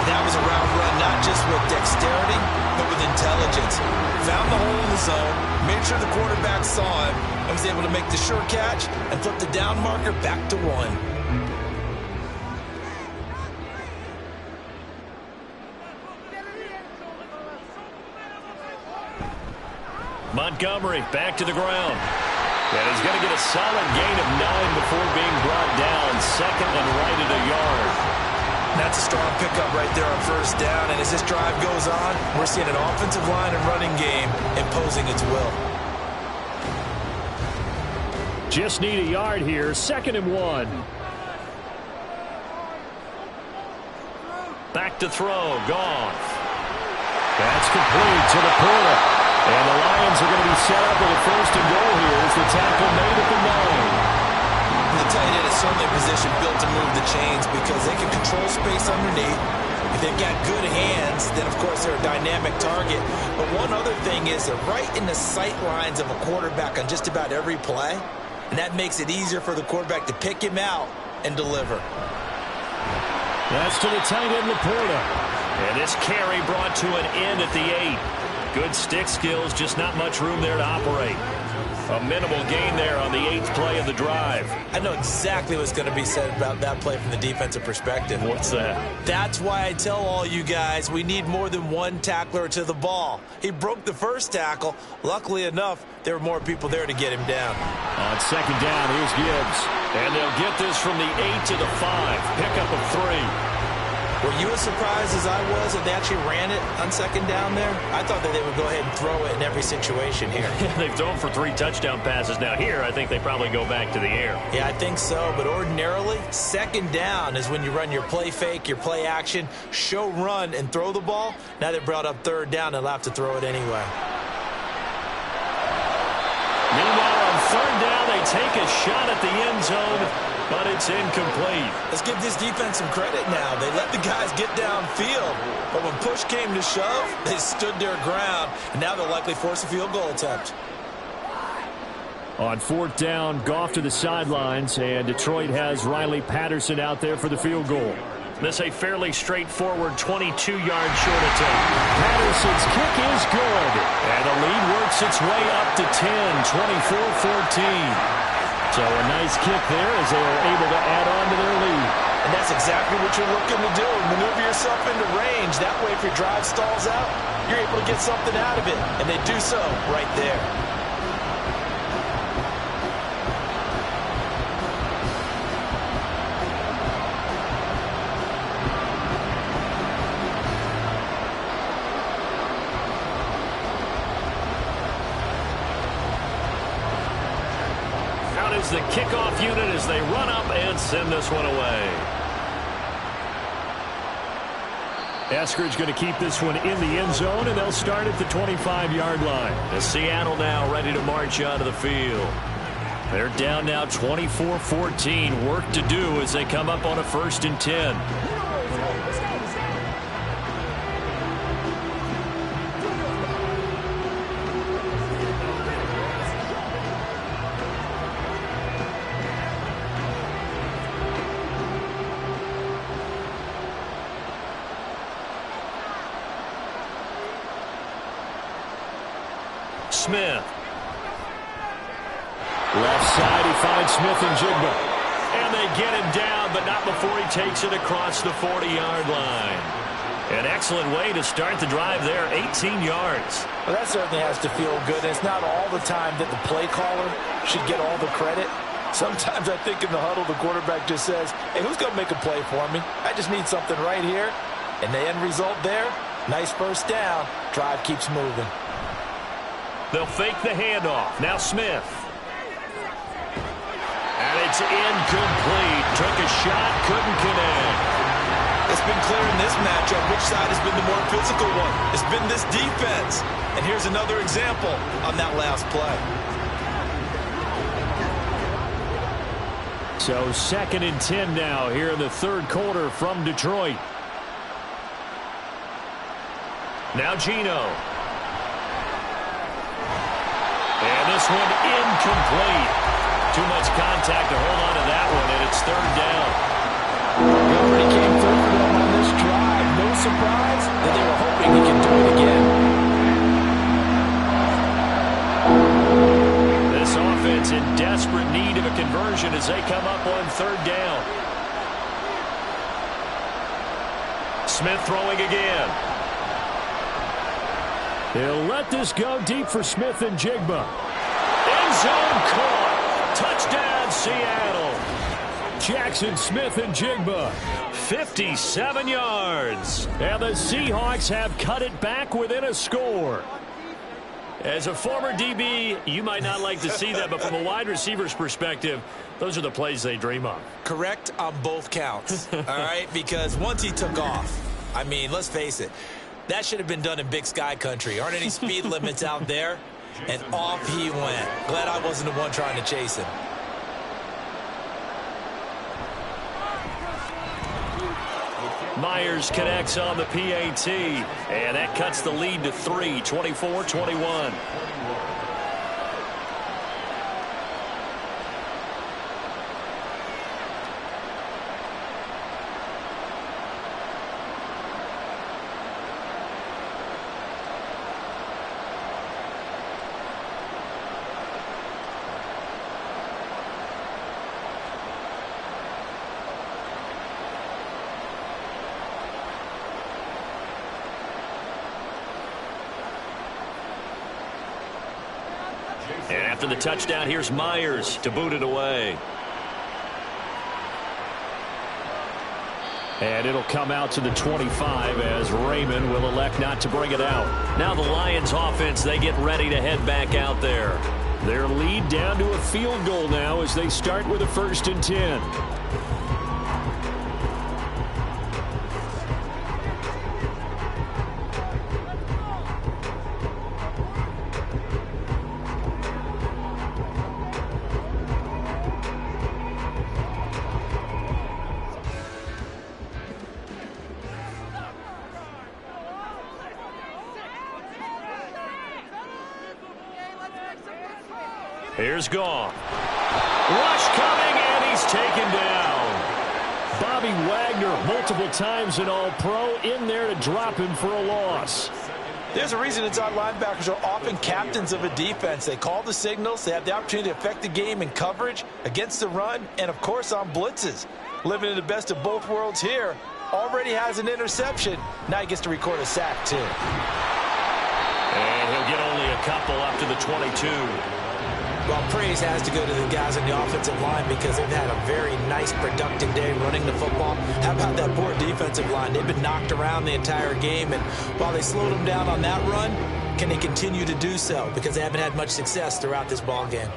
That was a route run, not just with dexterity, but with intelligence. Found the hole in the zone, made sure the quarterback saw him, and was able to make the sure catch and flip the down marker back to 1. Montgomery back to the ground. And he's going to get a solid gain of 9 before being brought down. 2nd and right at a yard. That's a strong pickup right there on 1st down. And as this drive goes on, we're seeing an offensive line and running game imposing its will. Just need a yard here. 2nd and 1. Back to throw. Goff. That's complete to Laporta. And the Lions are going to be set up with a 1st and goal here as the tackle made at the 9. The tight end is certainly a position built to move the chains because they can control space underneath. If they've got good hands, then of course they're a dynamic target. But one other thing is they're right in the sight lines of a quarterback on just about every play. And that makes it easier for the quarterback to pick him out and deliver. That's to the tight end, Laporta. And this carry brought to an end at the 8. Good stick skills, just not much room there to operate. A minimal gain there on the 8th play of the drive. I know exactly what's going to be said about that play from the defensive perspective. What's that? That's why I tell all you guys we need more than one tackler to the ball. He broke the 1st tackle. Luckily enough, there were more people there to get him down. On 2nd down, here's Gibbs. And they'll get this from the 8 to the 5. Pickup of 3. Were you as surprised as I was that they actually ran it on second down there? I thought that they would go ahead and throw it in every situation here. They've thrown for 3 touchdown passes. Now here, I think they probably go back to the air. Yeah, I think so. But ordinarily, second down is when you run your play fake, your play action, show run, and throw the ball. Now they brought up third down. They'll have to throw it anyway. Meanwhile, on third down, they take a shot at the end zone, but it's incomplete. Let's give this defense some credit now. They let the guys get downfield, but when push came to shove, they stood their ground, and now they'll likely force a field goal attempt. On fourth down, Goff to the sidelines, and Detroit has Riley Patterson out there for the field goal. This a fairly straightforward 22-yard short attempt. Patterson's kick is good. And the lead works its way up to 10, 24-14. So a nice kick there as they are able to add on to their lead. And that's exactly what you're looking to do. Maneuver yourself into range. That way, if your drive stalls out, you're able to get something out of it. And they do so right there. The kickoff unit as they run up and send this one away. Eskridge going to keep this one in the end zone, and they'll start at the 25-yard line. The Seattle now ready to march onto the field. They're down now 24-14. Work to do as they come up on a 1st and 10. Smith. Left side, he finds Smith and Jigba. And they get him down, but not before he takes it across the 40-yard line. An excellent way to start the drive there, 18 yards. Well, that certainly has to feel good. And it's not all the time that the play caller should get all the credit. Sometimes I think in the huddle, the quarterback just says, hey, who's going to make a play for me? I just need something right here. And the end result there, nice first down. Drive keeps moving. They'll fake the handoff. Now Smith. And it's incomplete. Took a shot, couldn't connect. It's been clear in this matchup which side has been the more physical one. It's been this defense. And here's another example on that last play. So 2nd and 10 now here in the third quarter from Detroit. Now Geno. And this one incomplete. Too much contact to hold on to that one, and it's third down. Nobody came through for them on this drive. No surprise that they were hoping he could do it again. This offense in desperate need of a conversion as they come up on third down. Smith throwing again. They'll let this go deep for Smith and Jigba. End zone caught. Touchdown, Seattle. Jackson Smith and Jigba. 57 yards. And the Seahawks have cut it back within a score. As a former DB, you might not like to see that, but from a wide receiver's perspective, those are the plays they dream of. Correct on both counts, all right? Because once he took off, I mean, let's face it, that should have been done in Big Sky country. Aren't any speed limits out there? And off he went. Glad I wasn't the one trying to chase him. Myers connects on the PAT, and that cuts the lead to 3, 24-21. And after the touchdown, here's Myers to boot it away. And it'll come out to the 25 as Raymond will elect not to bring it out. Now the Lions offense, they get ready to head back out there. Their lead down to a field goal now as they start with a 1st and 10. Here's Goff. Rush coming, and he's taken down. Bobby Wagner, multiple times an All-Pro, in there to drop him for a loss. There's a reason inside linebackers are often captains of a defense. They call the signals. They have the opportunity to affect the game in coverage, against the run, and, of course, on blitzes. Living in the best of both worlds here. Already has an interception. Now he gets to record a sack, too. And he'll get only a couple up to the 22. Well, praise has to go to the guys on the offensive line because they've had a very nice, productive day running the football. How about that poor defensive line? They've been knocked around the entire game, and while they slowed them down on that run, can they continue to do so? Because they haven't had much success throughout this ball game.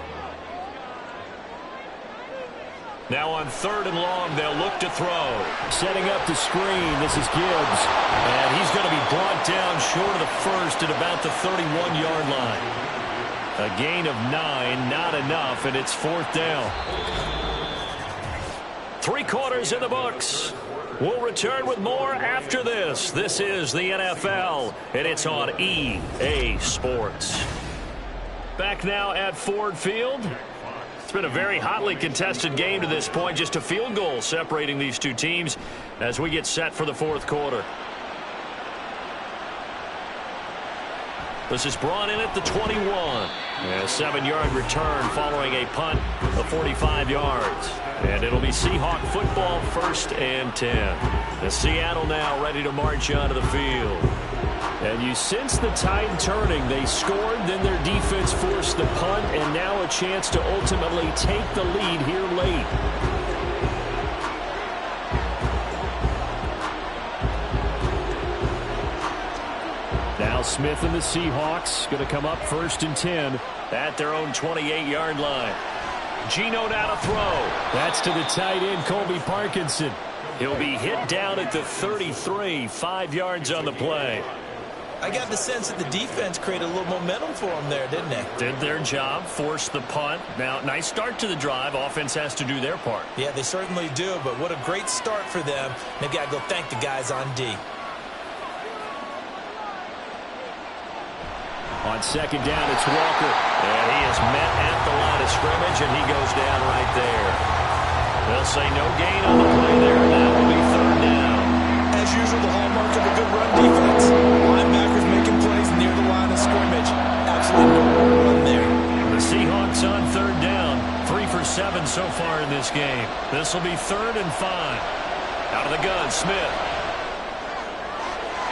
Now on 3rd and long, they'll look to throw. Setting up the screen, this is Gibbs. And he's going to be brought down short of the 1st at about the 31-yard line. A gain of 9, not enough, and it's 4th down. 3 quarters in the books. We'll return with more after this. This is the NFL, and it's on EA Sports. Back now at Ford Field. It's been a very hotly contested game to this point. Just a field goal separating these two teams as we get set for the 4th quarter. This is brought in at the 21. A 7-yard return following a punt of 45 yards. And it'll be Seahawk football, 1st and 10. The Seattle now ready to march onto the field. And you sense the tide turning. They scored, then their defense forced the punt, and now a chance to ultimately take the lead here late. Now Smith and the Seahawks going to come up 1st and 10 at their own 28-yard line. Geno now to throw. That's to the tight end, Colby Parkinson. He'll be hit down at the 33, 5 yards on the play. I got the sense that the defense created a little momentum for them there, didn't they? Did their job, forced the punt. Now, nice start to the drive. Offense has to do their part. Yeah, they certainly do, but what a great start for them. They've got to go thank the guys on D. On 2nd down, it's Walker. And he is met at the line of scrimmage, and he goes down right there. They'll say no gain on the play there, and that will be 3rd down. As usual, the hallmark of a good run defense. Linebackers making plays near the line of scrimmage. Absolutely no run there. The Seahawks on 3rd down. 3 for 7 so far in this game. This will be 3rd and 5. Out of the gun, Smith.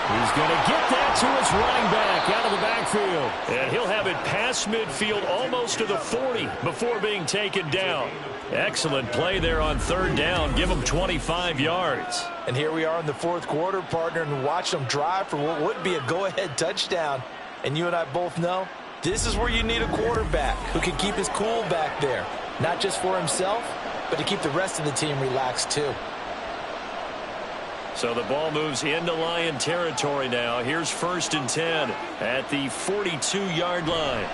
He's going to get that to his running back out of the backfield. And he'll have it past midfield almost to the 40 before being taken down. Excellent play there on 3rd down. Give him 25 yards. And here we are in the 4th quarter, partner, and watch them drive for what would be a go-ahead touchdown. And you and I both know this is where you need a quarterback who can keep his cool back there. Not just for himself, but to keep the rest of the team relaxed too. So the ball moves into Lion territory now. Here's 1st and 10 at the 42-yard line.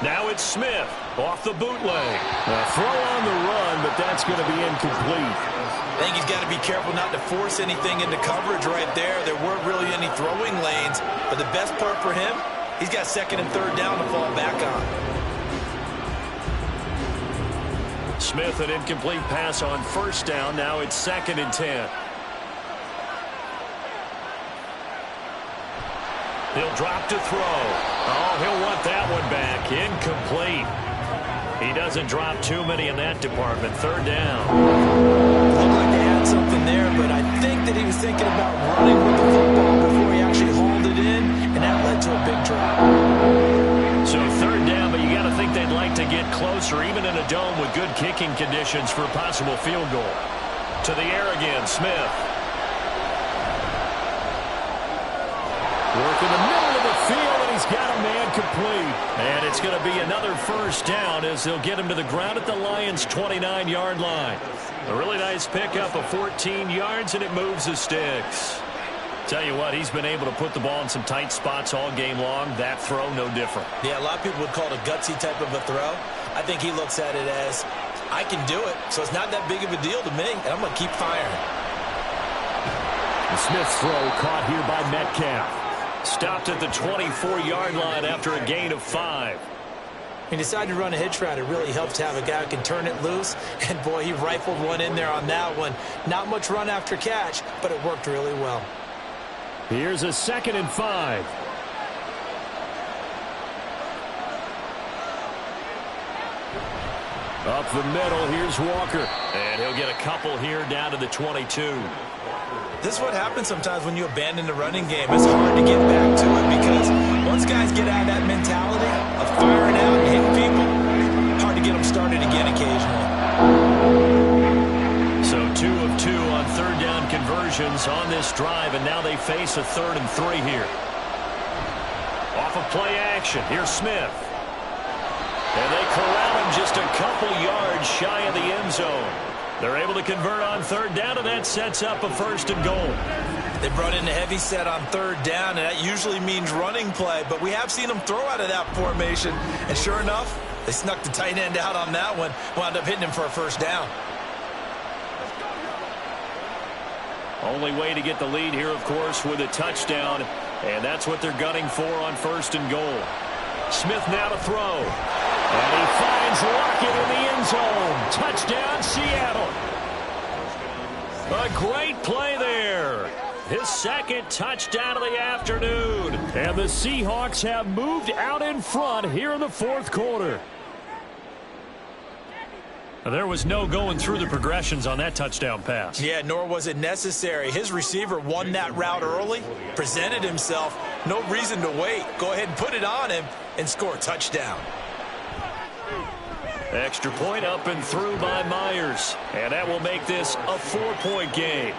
Now it's Smith off the bootleg. A throw on the run, but that's going to be incomplete. I think he's got to be careful not to force anything into coverage right there. There weren't really any throwing lanes, but the best part for him, he's got 2nd and 3rd down to fall back on. Smith, an incomplete pass on 1st down. Now it's 2nd and 10. He'll drop to throw. Oh, he'll want that one back. Incomplete. He doesn't drop too many in that department. 3rd down. Looked like they had something there, but I think that he was thinking about running with the football before he actually hauled it in, and that led to a big drop. So 3rd down, but you got to think they'd like to get closer, even in a dome with good kicking conditions for a possible field goal. To the air again, Smith. Work in the middle of the field, and he's got a man complete. And it's going to be another first down as they'll get him to the ground at the Lions' 29-yard line. A really nice pickup of 14 yards, and it moves the sticks. Tell you what, he's been able to put the ball in some tight spots all game long. That throw, no different. Yeah, a lot of people would call it a gutsy type of a throw. I think he looks at it as, I can do it, so it's not that big of a deal to me, and I'm going to keep firing. The Smith's throw caught here by Metcalf. Stopped at the 24-yard line after a gain of 5. He decided to run a hitch route. It really helps to have a guy who can turn it loose. And, boy, he rifled one in there on that one. Not much run after catch, but it worked really well. Here's a 2nd and 5. Up the middle, here's Walker. And he'll get a couple here down to the 22. This is what happens sometimes when you abandon the running game. It's hard to get back to it because once guys get out of that mentality of firing out and hitting people, hard to get them started again occasionally. So 2 of 2 on third down conversions on this drive, and now they face a 3rd and 3 here. Off of play action, here's Smith. And they corral him just a couple yards shy of the end zone. They're able to convert on third down, and that sets up a 1st and goal. They brought in a heavy set on third down, and that usually means running play, but we have seen them throw out of that formation, and sure enough, they snuck the tight end out on that one, wound up hitting him for a 1st down. Only way to get the lead here, of course, with a touchdown, and that's what they're gunning for on 1st and goal. Smith now to throw. And he finds Lockett in the end zone. Touchdown, Seattle. A great play there. His 2nd touchdown of the afternoon. And the Seahawks have moved out in front here in the 4th quarter. There was no going through the progressions on that touchdown pass. Yeah, nor was it necessary. His receiver won that route early, presented himself. No reason to wait. Go ahead and put it on him and score a touchdown. Extra point up and through by Myers. And that will make this a 4-point game.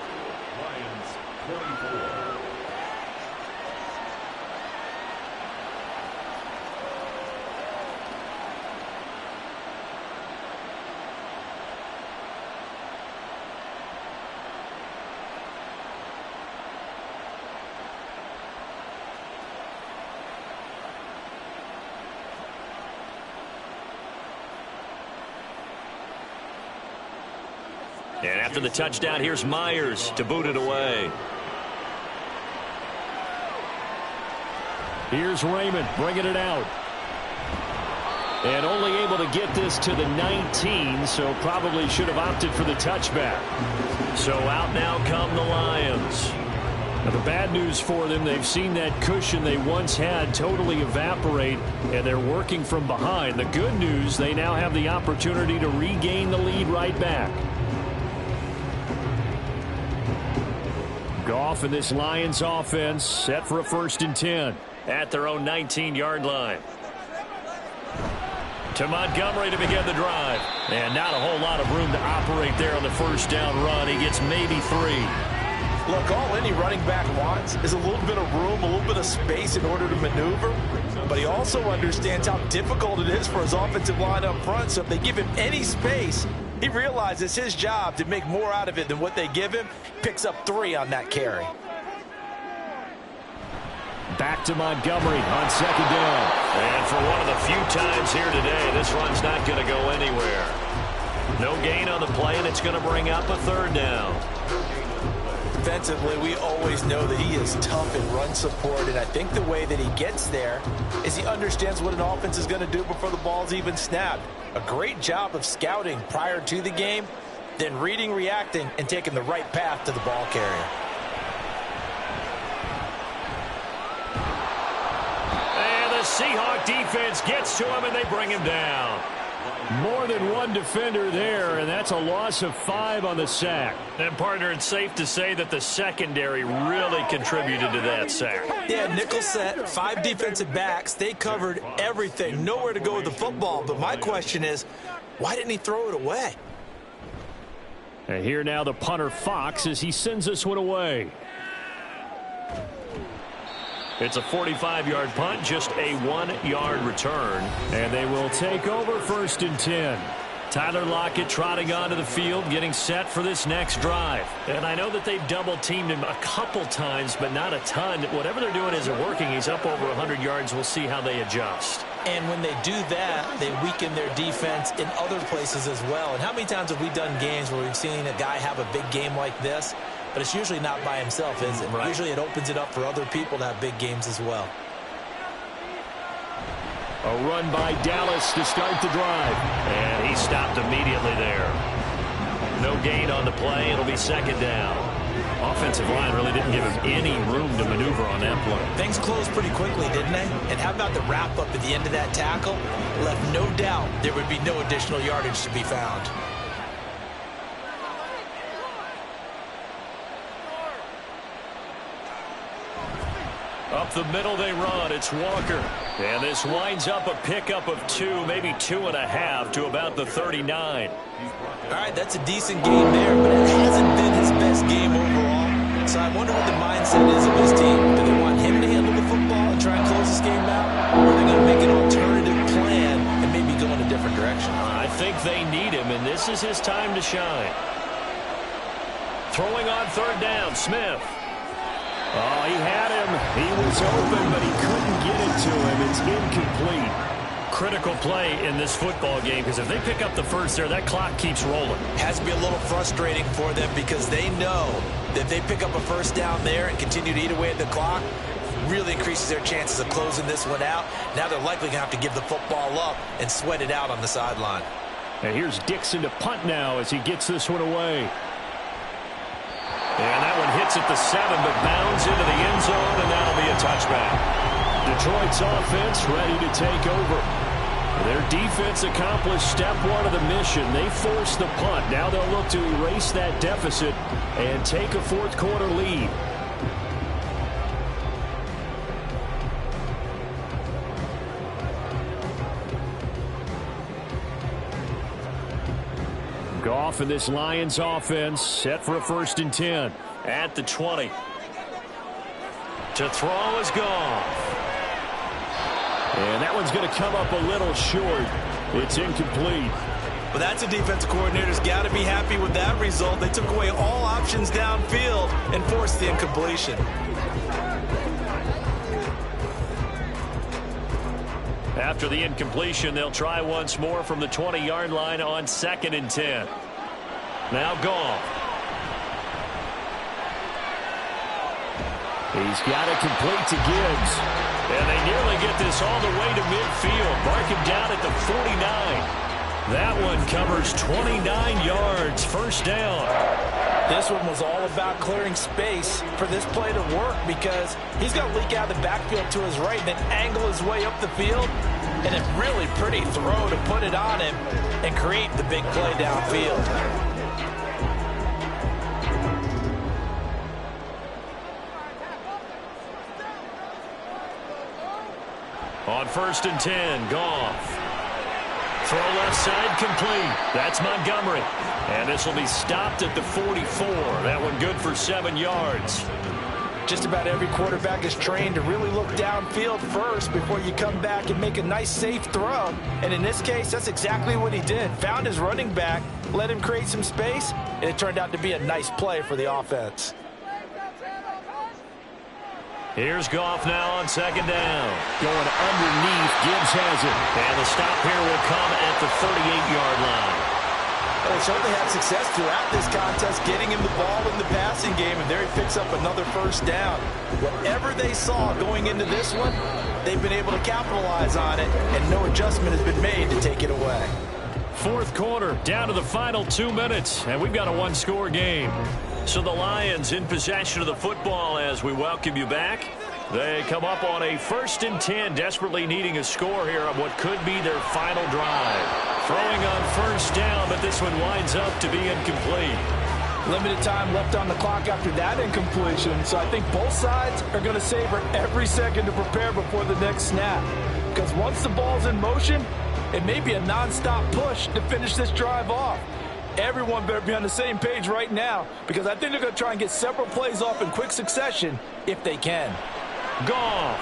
And after the touchdown, here's Myers to boot it away. Here's Raymond bringing it out. And only able to get this to the 19, so probably should have opted for the touchback. So out now come the Lions. Now the bad news for them, they've seen that cushion they once had totally evaporate, and they're working from behind. The good news, they now have the opportunity to regain the lead right back. Goff and this Lions offense set for a 1st and 10. At their own 19-yard line. To Montgomery to begin the drive. And not a whole lot of room to operate there on the 1st down run. He gets maybe 3. Look, all any running back wants is a little bit of room, a little bit of space in order to maneuver. But he also understands how difficult it is for his offensive line up front. So if they give him any space, he realizes his job to make more out of it than what they give him. Picks up 3 on that carry. Back to Montgomery on 2nd down. And for one of the few times here today, this run's not going to go anywhere. No gain on the play, and it's going to bring up a 3rd down. Defensively, we always know that he is tough in run support, and I think the way that he gets there is he understands what an offense is going to do before the ball's even snapped. A great job of scouting prior to the game, then reading, reacting, and taking the right path to the ball carrier. And the Seahawk defense gets to him, and they bring him down. More than one defender there, and that's a loss of 5 on the sack. And, partner, it's safe to say that the secondary really contributed to that sack. Yeah, nickel set, 5 defensive backs. They covered everything. Nowhere to go with the football. But my question is, why didn't he throw it away? And here now the punter Fox as he sends this one away. It's a 45-yard punt, just a 1-yard return. And they will take over 1st and 10. Tyler Lockett trotting onto the field, getting set for this next drive. And I know that they've double-teamed him a couple times, but not a ton. Whatever they're doing isn't working. He's up over 100 yards. We'll see how they adjust. And when they do that, they weaken their defense in other places as well. And how many times have we done games where we've seen a guy have a big game like this? But it's usually not by himself, is it? Right. Usually it opens it up for other people to have big games as well. A run by Dallas to start the drive. And he stopped immediately there. No gain on the play. It'll be 2nd down. Offensive line really didn't give him any room to maneuver on that play. Things closed pretty quickly, didn't they? And how about the wrap-up at the end of that tackle? Left no doubt there would be no additional yardage to be found. Up the middle they run. It's Walker. And this winds up a pickup of 2, maybe 2.5 to about the 39. All right, that's a decent game there, but it hasn't been his best game overall. So I wonder what the mindset is of his team. Do they want him to handle the football and try and close this game out? Or are they going to make an alternative plan and maybe go in a different direction? I think they need him, and this is his time to shine. Throwing on 3rd down, Smith. Oh, he had him. He was open, but he couldn't get it to him. It's incomplete. Critical play in this football game, because if they pick up the first there, that clock keeps rolling. Has to be a little frustrating for them because they know that if they pick up a 1st down there and continue to eat away at the clock, really increases their chances of closing this one out. Now they're likely going to have to give the football up and sweat it out on the sideline. And here's Dixon to punt now as he gets this one away. And that one hits at the 7, but bounds into the end zone, and that'll be a touchback. Detroit's offense ready to take over. Their defense accomplished step 1 of the mission. They forced the punt. Now they'll look to erase that deficit and take a 4th quarter lead. Goff and this Lions offense set for a 1st and 10. At the 20. To throw is Goff. And that one's going to come up a little short. It's incomplete. Well, that's a defensive coordinator's got to be happy with that result. They took away all options downfield and forced the incompletion. After the incompletion, they'll try once more from the 20-yard line on 2nd and 10. Now Goff. He's got it complete to Gibbs. And they nearly get this all the way to midfield. Mark him down at the 49. That one covers 29 yards. 1st down. This one was all about clearing space for this play to work because he's going to leak out of the backfield to his right and then angle his way up the field. And a really pretty throw to put it on him and create the big play downfield. On 1st and 10, Goff. Throw left side complete. That's Montgomery. And this will be stopped at the 44. That one good for 7 yards. Just about every quarterback is trained to really look downfield first before you come back and make a nice, safe throw. And in this case, that's exactly what he did. Found his running back, let him create some space, and it turned out to be a nice play for the offense. Here's Goff now on 2nd down. Going underneath, Gibbs has it. And the stop here will come at the 38-yard line. Well, they certainly had success throughout this contest, getting him the ball in the passing game, and there he picks up another 1st down. Whatever they saw going into this one, they've been able to capitalize on it, and no adjustment has been made to take it away. 4th quarter, down to the final 2 minutes, and we've got a 1-score game. So the Lions in possession of the football as we welcome you back. They come up on a 1st and 10, desperately needing a score here on what could be their final drive. Throwing on 1st down, but this one winds up to be incomplete. Limited time left on the clock after that incompletion, so I think both sides are going to savor every second to prepare before the next snap. Because once the ball's in motion, it may be a non-stop push to finish this drive off. Everyone better be on the same page right now because I think they're going to try and get several plays off in quick succession if they can. Goff.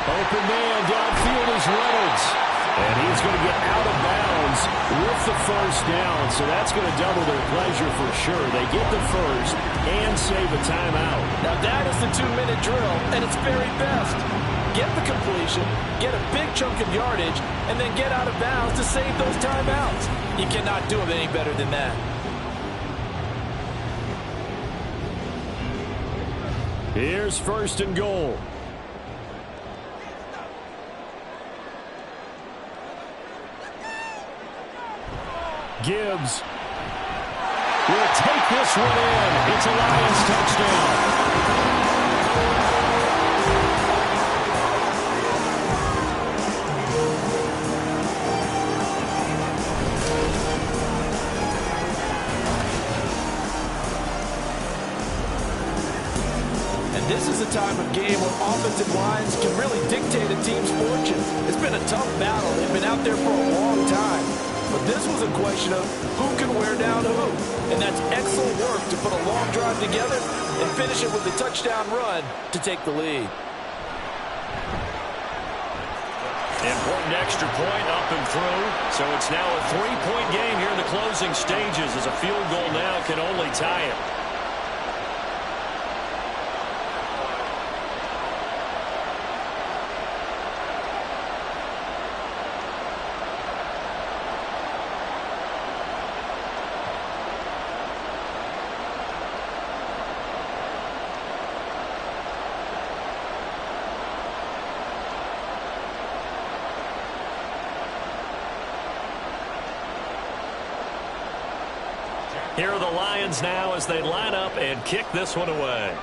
Open man downfield is Reynolds. And he's going to get out of bounds with the first down. So that's going to double their pleasure for sure. They get the first and save a timeout. Now that is the 2-minute drill at its very best. Get the completion, get a big chunk of yardage, and then get out of bounds to save those timeouts. You cannot do it any better than that. Here's first and goal. Gibbs will take this one in. It's a Lions touchdown. And this is a time of game where offensive lines can really dictate a team's fortune. It's been a tough battle. They've been out there for a long time. But this was a question of who can wear down who. And that's excellent work to put a long drive together and finish it with a touchdown run to take the lead. Important extra point up and through. So it's now a 3-point game here in the closing stages as a field goal now can only tie it. Here are the Lions now as they line up and kick this one away.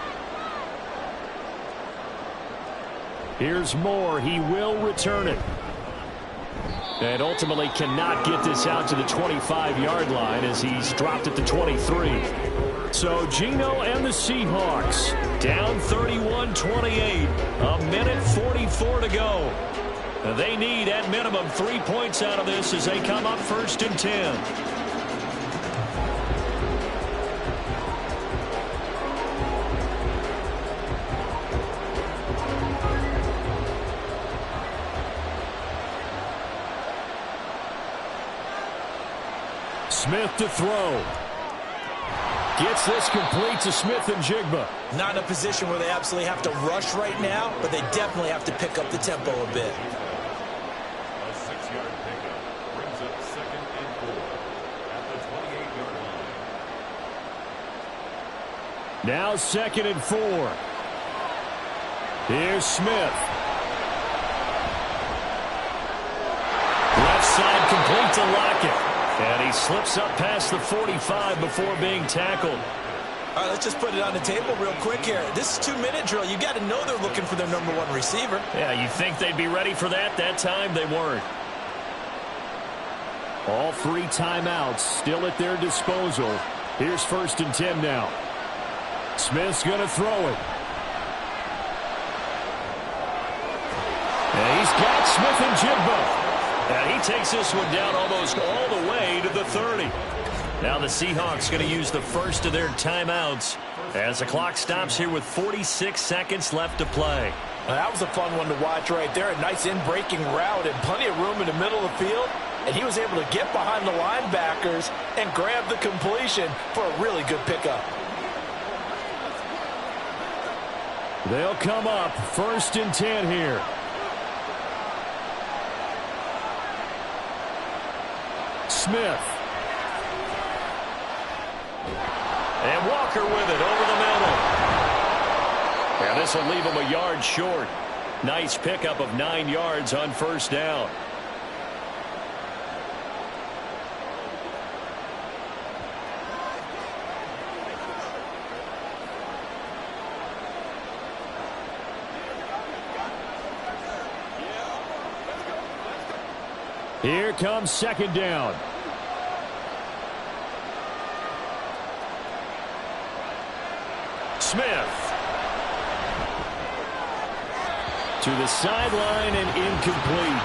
Here's Moore. He will return it. And ultimately cannot get this out to the 25-yard line as he's dropped at the 23. So Geno and the Seahawks down 31-28. A minute 44 to go. They need at minimum 3 points out of this as they come up first and 10. Smith to throw. Gets this complete to Smith and Jigba. Not in a position where they absolutely have to rush right now, but they definitely have to pick up the tempo a bit. A 6-yard pickup brings up 2nd and 4 at the 28-yard line. Now 2nd and 4. Here's Smith. Left side complete to Lockett. And he slips up past the 45 before being tackled. All right, let's just put it on the table real quick here. This is 2-minute drill. You got to know they're looking for their #1 receiver. Yeah, you think they'd be ready for that? That time they weren't. All 3 timeouts still at their disposal. Here's first and 10 now. Smith's going to throw it. And he's got Smith and Jigba. And he takes this one down almost all the way to the 30. Now the Seahawks going to use the first of their timeouts as the clock stops here with 46 seconds left to play. That was a fun one to watch right there. A nice in-breaking route and plenty of room in the middle of the field. And he was able to get behind the linebackers and grab the completion for a really good pickup. They'll come up first and 10 here. Smith. And Walker with it over the middle. And this will leave him a yard short. Nice pickup of 9 yards on first down. Here comes 2nd down. Smith. To the sideline and incomplete.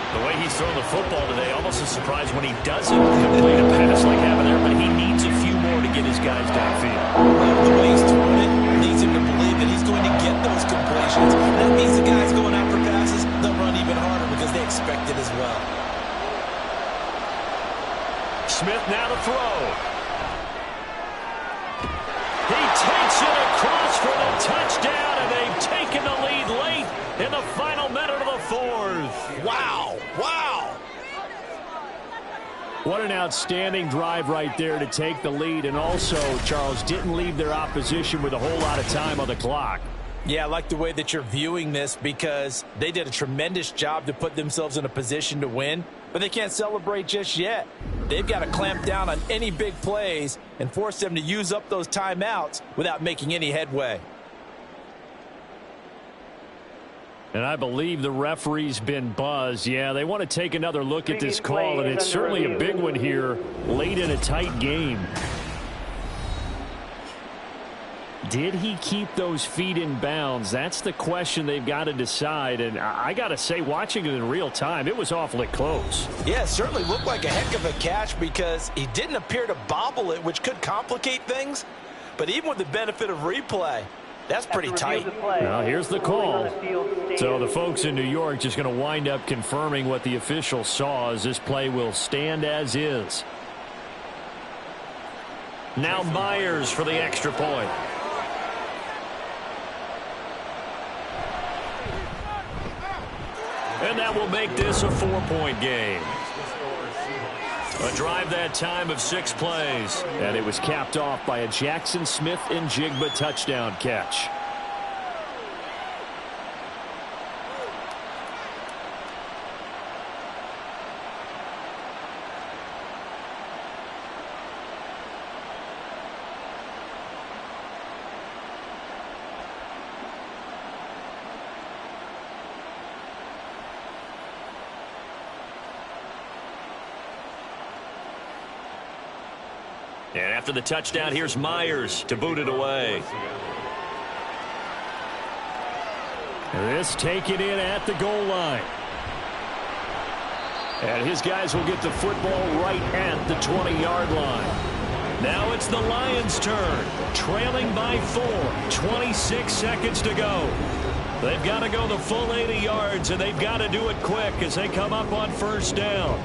The way he's thrown the football today, almost a surprise when he doesn't complete a pass like having there, but he needs a few more to get his guys downfield. The way he's throwing it leads him to believe that he's going to get those completions. That means the guys going after passes, they'll run even harder because they expect it as well. Smith now to throw. He takes it across for the touchdown, and they've taken the lead late in the final minute of the fourth. Wow. Wow. What an outstanding drive right there to take the lead, and also, Charles, didn't leave their opposition with a whole lot of time on the clock. Yeah, I like the way that you're viewing this because they did a tremendous job to put themselves in a position to win, but they can't celebrate just yet. They've got to clamp down on any big plays and force them to use up those timeouts without making any headway. And I believe the referee's been buzzed. Yeah, they want to take another look at this call, and it's certainly a big one here late in a tight game. Did he keep those feet in bounds? That's the question they've got to decide. And I got to say, watching it in real time, it was awfully close. Yeah, it certainly looked like a heck of a catch because he didn't appear to bobble it, which could complicate things. But even with the benefit of replay, that's pretty tight. Well, here's the call. So the folks in New York just going to wind up confirming what the official saw, as this play will stand as is. Now Myers for the extra point. And that will make this a 4-point game. A drive that time of 6 plays. And it was capped off by a Jackson Smith and Jigba touchdown catch. And after the touchdown, here's Myers to boot it away. This taken in at the goal line. And his guys will get the football right at the 20-yard line. Now it's the Lions' turn, trailing by 4, 26 seconds to go. They've got to go the full 80 yards, and they've got to do it quick as they come up on first down.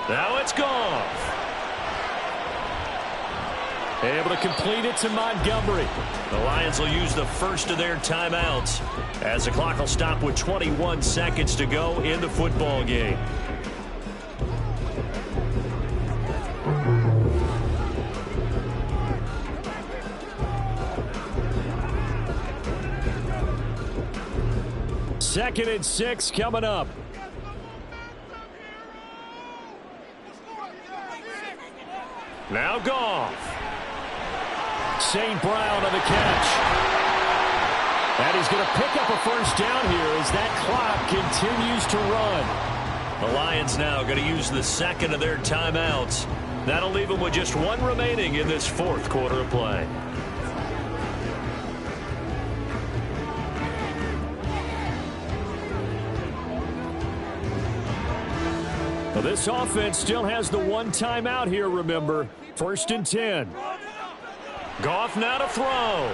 Now it's Goff. Able to complete it to Montgomery. The Lions will use the first of their timeouts as the clock will stop with 21 seconds to go in the football game. Second and 6 coming up. Now Goff. St. Brown on the catch. And he's going to pick up a first down here as that clock continues to run. The Lions now going to use the second of their timeouts. That'll leave them with just 1 remaining in this 4th quarter of play. Well, this offense still has the 1 timeout here, remember. 1st and 10. Goff now to throw.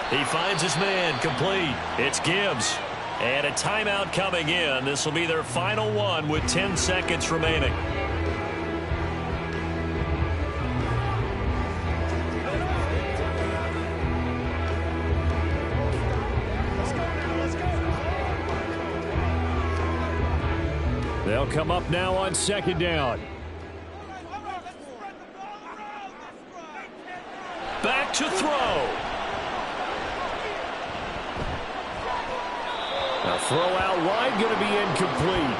He finds his man complete. It's Gibbs. And a timeout coming in. This will be their final one with 10 seconds remaining. They'll come up now on 2nd down. Back to throw. A throw out wide going to be incomplete.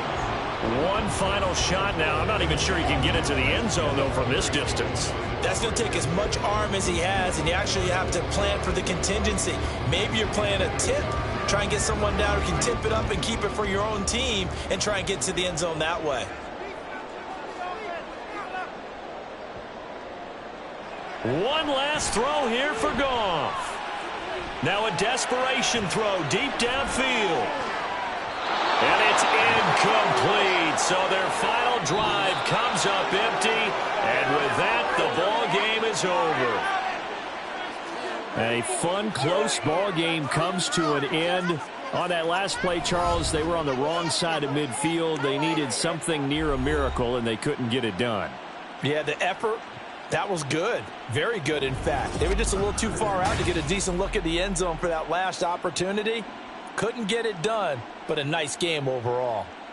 1 final shot now. I'm not even sure he can get into the end zone, though, from this distance. That's going to take as much arm as he has, and you actually have to plan for the contingency. Maybe you're playing a tip Try and get someone down who can tip it up and keep it for your own team and try and get to the end zone that way. One last throw here for Goff. Now a desperation throw deep downfield. And it's incomplete. So their final drive comes up empty. And with that, the ball game is over. A fun, close ball game comes to an end. On that last play, Charles, they were on the wrong side of midfield. They needed something near a miracle, and they couldn't get it done. Yeah, the effort, that was good. Very good, in fact. They were just a little too far out to get a decent look at the end zone for that last opportunity. Couldn't get it done, but a nice game overall.